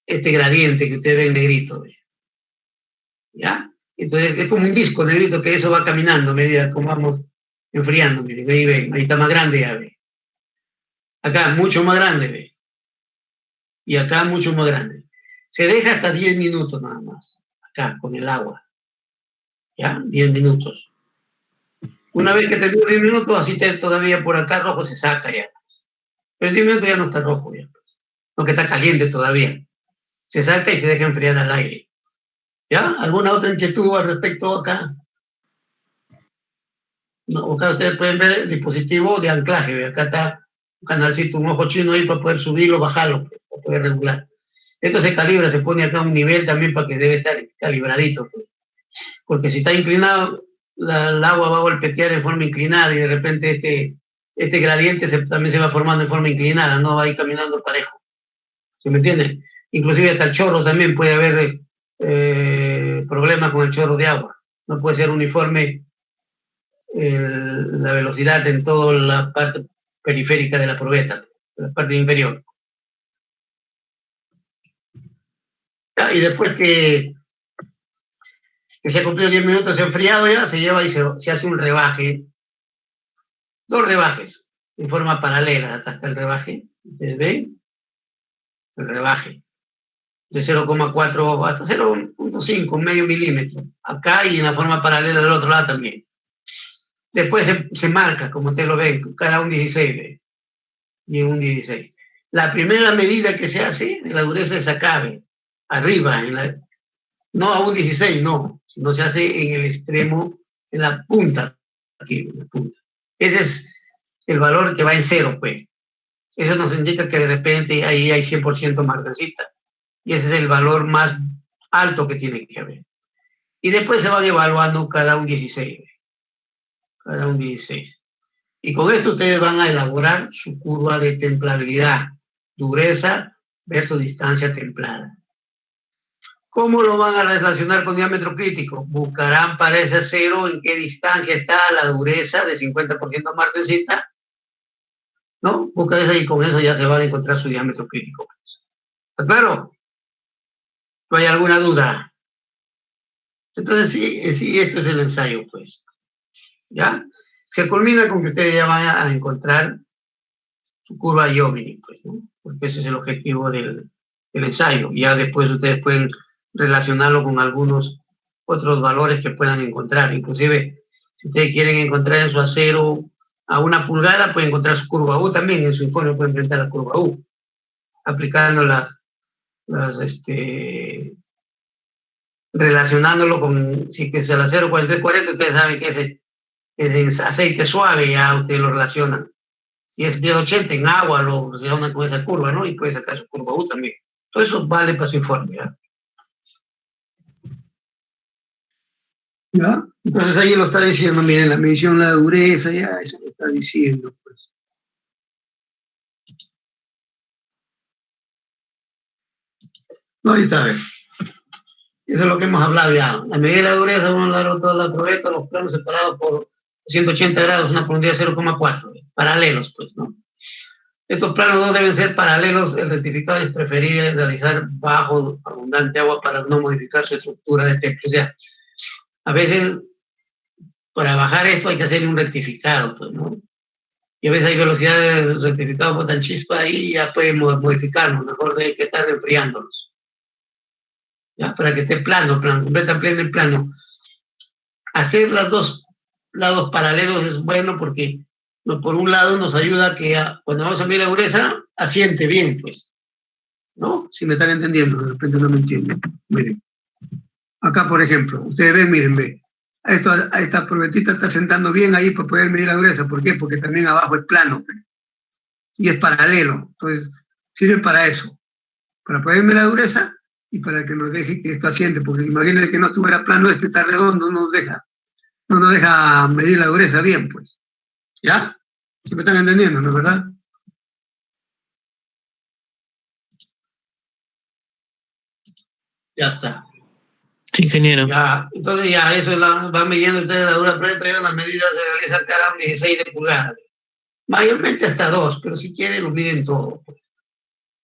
[SPEAKER 1] gradiente que usted ve en negrito, ¿ya? Entonces es como un disco negrito que eso va caminando a medida que vamos enfriando, miren, ahí ven, ahí está más grande ya, ve. Acá mucho más grande, ve. Y acá mucho más grande. Se deja hasta 10 minutos nada más, acá con el agua, ¿ya? 10 minutos. Una vez que termine 10 minutos, así todavía por acá rojo se saca ya. Pero en 10 minutos ya no está rojo ya, pues. No, que está caliente todavía. Se saca y se deja enfriar al aire. ¿Ya? ¿Alguna otra inquietud al respecto acá? No, acá ustedes pueden ver el dispositivo de anclaje. ¿Ve? Acá está un canalcito, un ojo chino ahí para poder subirlo, bajarlo, para poder regular. Esto se calibra, se pone acá un nivel también para que debe estar calibradito. Pues. Porque si está inclinado, el agua va a golpetear en forma inclinada y de repente este gradiente también se va formando en forma inclinada, no va a ir caminando parejo. ¿Se me entiende? Inclusive hasta el chorro también puede haber problemas con el chorro de agua. No puede ser uniforme la velocidad en toda la parte periférica de la probeta, la parte inferior. Y después que se ha cumplido 10 minutos, se ha enfriado ya, se lleva y se hace un rebaje, 2 rebajes en forma paralela. Acá está el rebaje, ¿ustedes ven? El rebaje de 0,4 hasta 0,5, medio milímetro, acá y en la forma paralela del otro lado también. Después se marca, como ustedes lo ven, cada un 16, ¿ve? Y en un 16. La primera medida que se hace de la dureza de esa cabe, arriba, no a un 16, no, sino se hace en el extremo, en la punta, aquí, en la punta. Ese es el valor que va en 0, pues. Eso nos indica que de repente ahí hay 100% marcancita. Y ese es el valor más alto que tiene que haber. Y después se van evaluando cada un 16. Cada un 16. Y con esto ustedes van a elaborar su curva de templabilidad, dureza versus distancia templada. ¿Cómo lo van a relacionar con diámetro crítico? Buscarán para ese acero en qué distancia está la dureza de 50% marcancita, ¿no? Buscan eso y con eso ya se van a encontrar su diámetro crítico. ¿Está claro? ¿No hay alguna duda? Entonces, sí, esto es el ensayo, pues. ¿Ya? Se culmina con que ustedes ya van a encontrar su curva Iomini, pues, ¿no? Porque ese es el objetivo del ensayo. Ya después ustedes pueden relacionarlo con algunos otros valores que puedan encontrar. Inclusive, si ustedes quieren encontrar en su acero a 1 pulgada, pueden encontrar su curva U también. En su informe pueden enfrentar la curva U, aplicando relacionándolo con, si que es el acero 4340, ustedes saben que ese es aceite suave, ya ustedes lo relacionan. Si es de 80 en agua, lo relacionan con esa curva, ¿no? Y puede sacar su curva U también. Todo eso vale para su informe, ¿ya? ¿Ya? Entonces ahí lo está diciendo, miren, la medición, la dureza, ya, eso lo está diciendo, pues. No, ahí está, a ver. Eso es lo que hemos hablado ya. La medida de la dureza, vamos a hablar toda la probeta, los planos separados por 180 grados, una profundidad de 0,4, paralelos, pues, ¿no? Estos planos no deben ser paralelos, el rectificado es preferible realizar bajo abundante agua para no modificar su estructura de temple. O sea, a veces para bajar esto hay que hacer un rectificado, pues, ¿no? Y a veces hay velocidades de rectificado botan chispa y ya pueden modificarlos, mejor hay que estar enfriándolos. ¿Ya? Para que esté plano, completamente plano. Hacer los 2 lados paralelos es bueno porque por un lado nos ayuda a que cuando vamos a medir la dureza asiente bien, pues, ¿no? Si me están entendiendo, de repente no me entienden. Miren, acá por ejemplo, ustedes ven, miren, ven, esta probetita está sentando bien ahí para poder medir la dureza. ¿Por qué? Porque también abajo es plano, pues, y es paralelo. Entonces sirve para eso, para poder ver la dureza y para que nos deje que esto asiente, porque imagínense que no estuviera plano, este está redondo, no nos deja medir la dureza bien, pues. ¿Ya? ¿Sí me están entendiendo, no es verdad? Ya está.
[SPEAKER 6] Sí, ingeniero.
[SPEAKER 1] Ya, entonces ya, eso es van midiendo ustedes la dura planta, y las medidas se realizan cada 16 de pulgadas. Mayormente hasta 2, pero si quieren lo miden todo. Pues.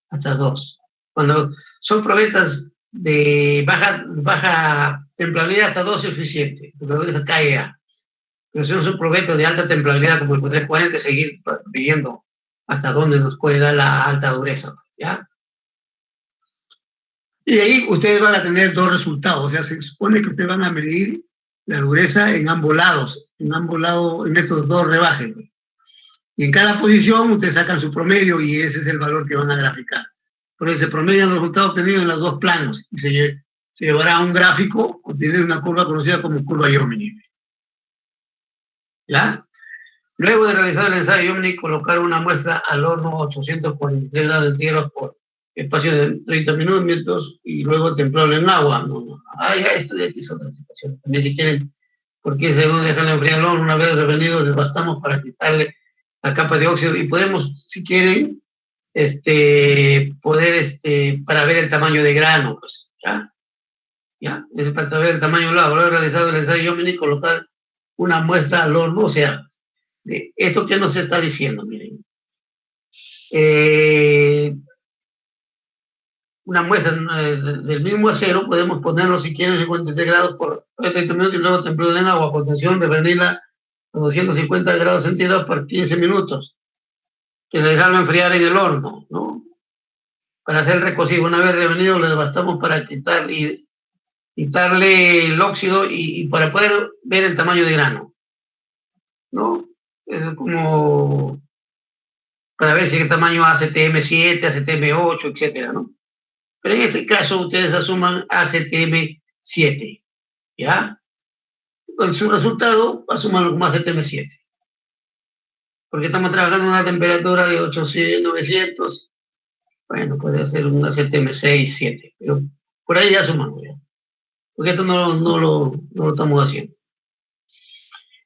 [SPEAKER 1] Hasta 2. Cuando son probetas de baja templabilidad, hasta 2 es suficiente, porque se cae ya. Pero si son probetas de alta templabilidad, como el 340, seguir midiendo hasta dónde nos puede dar la alta dureza. ¿Ya? Y ahí ustedes van a tener 2 resultados, o sea, se supone que ustedes van a medir la dureza en ambos lados, en estos 2 rebajes. Y en cada posición ustedes sacan su promedio y ese es el valor que van a graficar. Por eso se promedian los resultados obtenidos en los 2 planos y se llevará a un gráfico obteniendo una curva conocida como curva Jomini. ¿Ya? Luego de realizar el ensayo Jomini, colocar una muestra al horno a 843 grados centígrados por espacio de 30 minutos y luego templarlo en agua. Esto de aquí es otra situación. También si quieren, porque según dejan enfriar el horno, una vez revenido, desbastamos para quitarle la capa de óxido y podemos, si quieren, para ver el tamaño de grano, pues, ¿ya? Es para ver el tamaño del agua. Luego de realizado el ensayo Jomini, colocar una muestra al horno, o sea, de esto que nos está diciendo, miren. Una muestra del mismo acero, podemos ponerlo si quieren 53 grados por 30 minutos y luego templarla en agua, con tensión, revenirla a 250 grados centígrados por 15 minutos, que dejarlo enfriar en el horno, ¿no? Para hacer el recocido, una vez revenido, le bastamos para quitarle el óxido y para poder ver el tamaño de grano, ¿no? Es como para ver si el tamaño ACTM7, ACTM8, etcétera, ¿no? Pero en este caso ustedes asuman ACTM7, ¿ya? Con su resultado, asumanlo como ACTM7. Porque estamos trabajando a una temperatura de 800, 900, bueno, puede ser un ACTM6, 7, pero por ahí ya asumamos, ¿ya? Porque esto no lo estamos haciendo.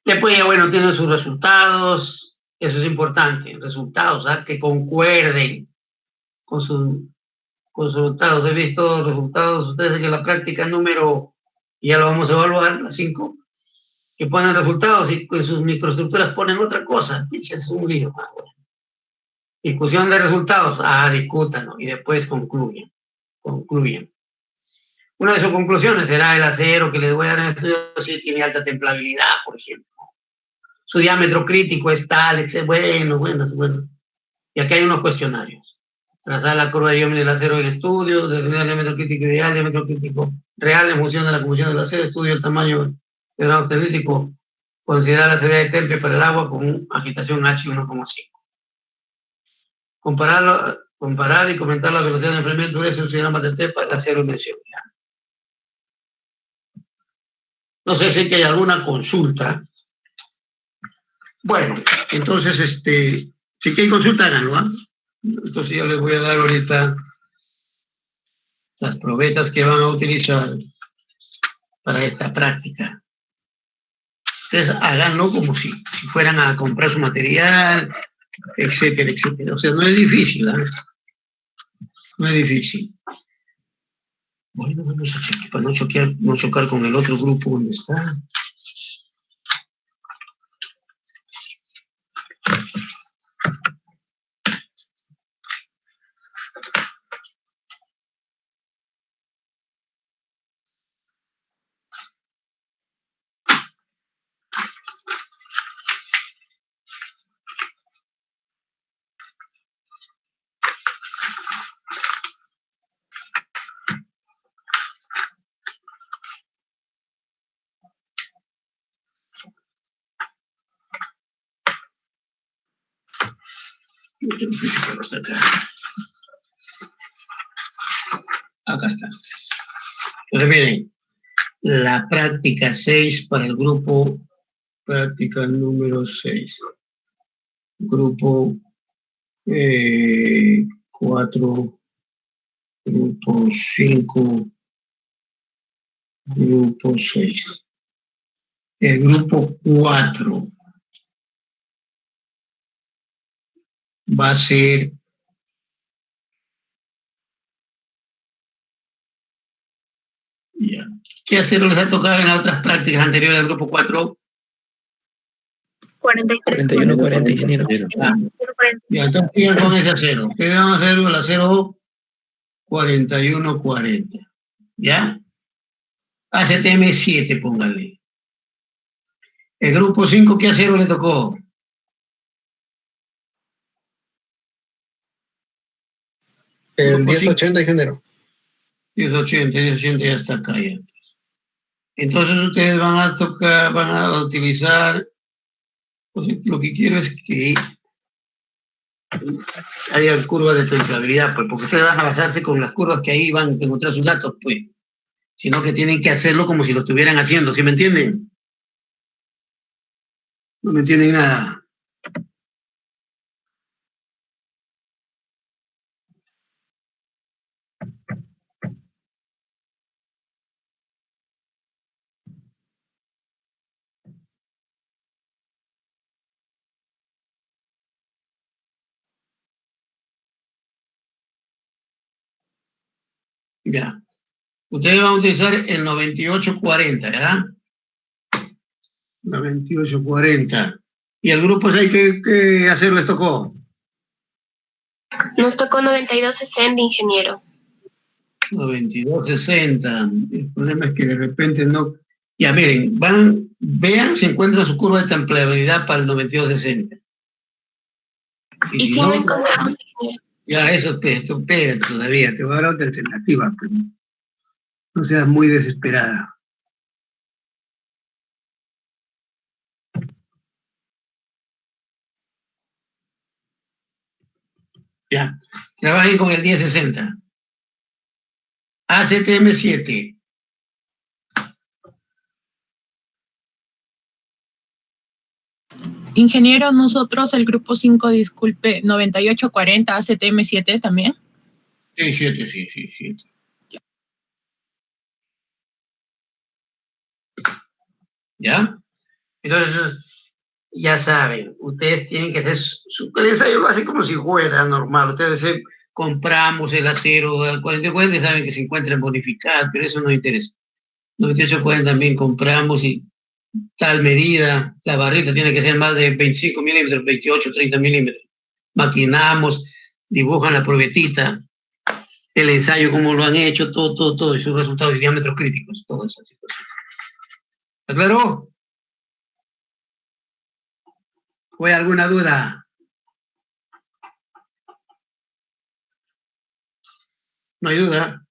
[SPEAKER 1] Después ya, bueno, tienen sus resultados, eso es importante, resultados, ¿sabes? Que concuerden con sus resultados. He visto resultados, ustedes que la práctica número, ya lo vamos a evaluar, la 5, que ponen resultados y en sus microestructuras ponen otra cosa. Es un lío. Bueno. Discusión de resultados, discútanlo y después concluyen. Una de sus conclusiones será el acero que les voy a dar en el estudio si tiene alta templabilidad, por ejemplo. Su diámetro crítico es tal, etc. Bueno. Y aquí hay unos cuestionarios. Trazar la curva de Jomini del acero del estudio, determinar el diámetro crítico ideal, diámetro crítico real en función de la composición del acero, estudio el tamaño del grado estadístico, considerar la severidad de temple para el agua con agitación H1,5. Comparar y comentar la velocidad de enfriamiento de ese diagrama de T para el acero en mención. No sé si hay alguna consulta. Bueno, entonces, si hay consulta, háganlo, ¿eh? Entonces yo les voy a dar ahorita las probetas que van a utilizar para esta práctica. Ustedes háganlo como si fueran a comprar su material, etcétera, etcétera. O sea, no es difícil, ¿eh? No es difícil. Bueno, vamos a chequear para no chocar con el otro grupo donde está. Acá está. Entonces, miren, la práctica 6 para el grupo, práctica número 6. Grupo 4, grupo 5, grupo 6. El grupo 4 va a ser ya. ¿Qué acero les ha tocado en las otras prácticas anteriores al grupo 4?
[SPEAKER 5] 43.
[SPEAKER 6] 41-40, ingeniero.
[SPEAKER 1] Ya, entonces sigan con ese acero. ¿Qué van a hacer el acero 41-40? ¿Ya? ACTM 7, póngale. El grupo 5, ¿qué acero le tocó?
[SPEAKER 4] El 1080, ingeniero.
[SPEAKER 1] 1080 ya está acá ya. Entonces ustedes van a utilizar, pues, lo que quiero es que haya curvas de templabilidad, pues, porque ustedes van a basarse con las curvas que ahí van a encontrar sus datos, pues, sino que tienen que hacerlo como si lo estuvieran haciendo, ¿sí me entienden? No me entienden nada. Ya. Ustedes van a utilizar el 9840, ¿verdad? 9840. ¿Y el grupo 6 qué hacer les tocó?
[SPEAKER 7] Nos tocó 9260, ingeniero.
[SPEAKER 1] 9260. El problema es que de repente no... Ya miren, vean si encuentran su curva de templabilidad para el 9260.
[SPEAKER 7] Y si no encontramos, ingeniero.
[SPEAKER 1] Ya, eso espera todavía, te voy a dar otra alternativa, pero no seas muy desesperada. Ya, trabajen con el 1060. ACTM 7.
[SPEAKER 8] Ingeniero, nosotros el grupo 5, disculpe, 9840 ACTM 7 también.
[SPEAKER 1] Sí, 7, sí. ¿Ya? Entonces, ya saben, ustedes tienen que hacer el ensayo, lo hacen como si fuera normal. Ustedes compramos el acero al 40-40, saben que se encuentra en bonificado, pero eso no interesa. 98-40 también compramos y tal medida, la barrita tiene que ser más de 25 milímetros, 28, 30 milímetros. Maquinamos, dibujan la probetita, el ensayo, cómo lo han hecho, todo, y sus resultados y diámetros críticos, toda esa situación. ¿Está claro? ¿Fue alguna duda? ¿No hay duda?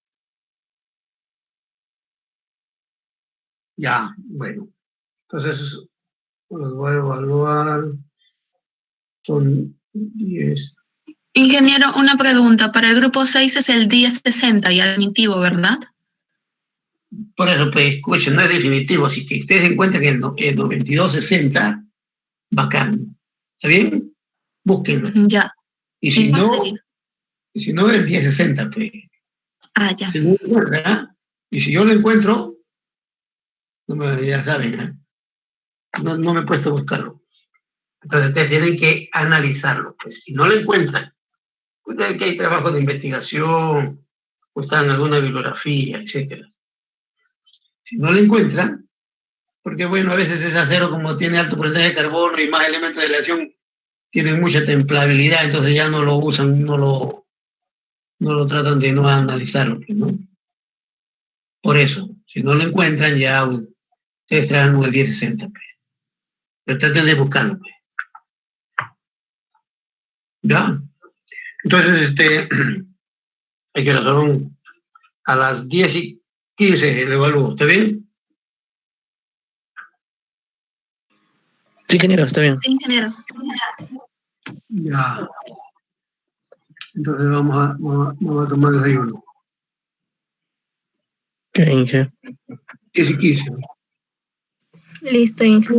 [SPEAKER 1] Ya, bueno. Entonces, los voy a evaluar. Son 10.
[SPEAKER 9] Ingeniero, una pregunta. Para el grupo 6 es el 1060 y admitivo, ¿verdad?
[SPEAKER 1] Por eso, pues, escuchen, no es definitivo. Así que ustedes encuentran el 9260, bacán. ¿Está bien? Búsquenlo.
[SPEAKER 9] Ya.
[SPEAKER 1] Y
[SPEAKER 9] Sí,
[SPEAKER 1] si no, el 1060, pues.
[SPEAKER 9] Ah, ya.
[SPEAKER 1] Si no lo encuentran, y si yo lo encuentro, ya saben, ¿eh? No me he puesto a buscarlo. Entonces ustedes tienen que analizarlo. Pues si no lo encuentran, ustedes que hay trabajo de investigación, o están en alguna bibliografía, etcétera. Si no lo encuentran, porque bueno, a veces ese acero, como tiene alto porcentaje de carbono y más elementos de aleación, tiene mucha templabilidad, entonces ya no lo usan, no lo tratan de no analizarlo, pues, ¿no? Por eso, si no lo encuentran, ya ustedes traen el 1060, pues. Pero traten de buscarlo, pues. ¿Ya? Entonces, hay que razón a las 10:15 el evalúo, ¿está bien?
[SPEAKER 6] Sí, ingeniero, está bien.
[SPEAKER 9] Sí, ingeniero.
[SPEAKER 1] Ya. Entonces vamos a tomar desayuno.
[SPEAKER 6] ¿Qué, Inge?
[SPEAKER 1] 10:15.
[SPEAKER 5] Listo, Inge.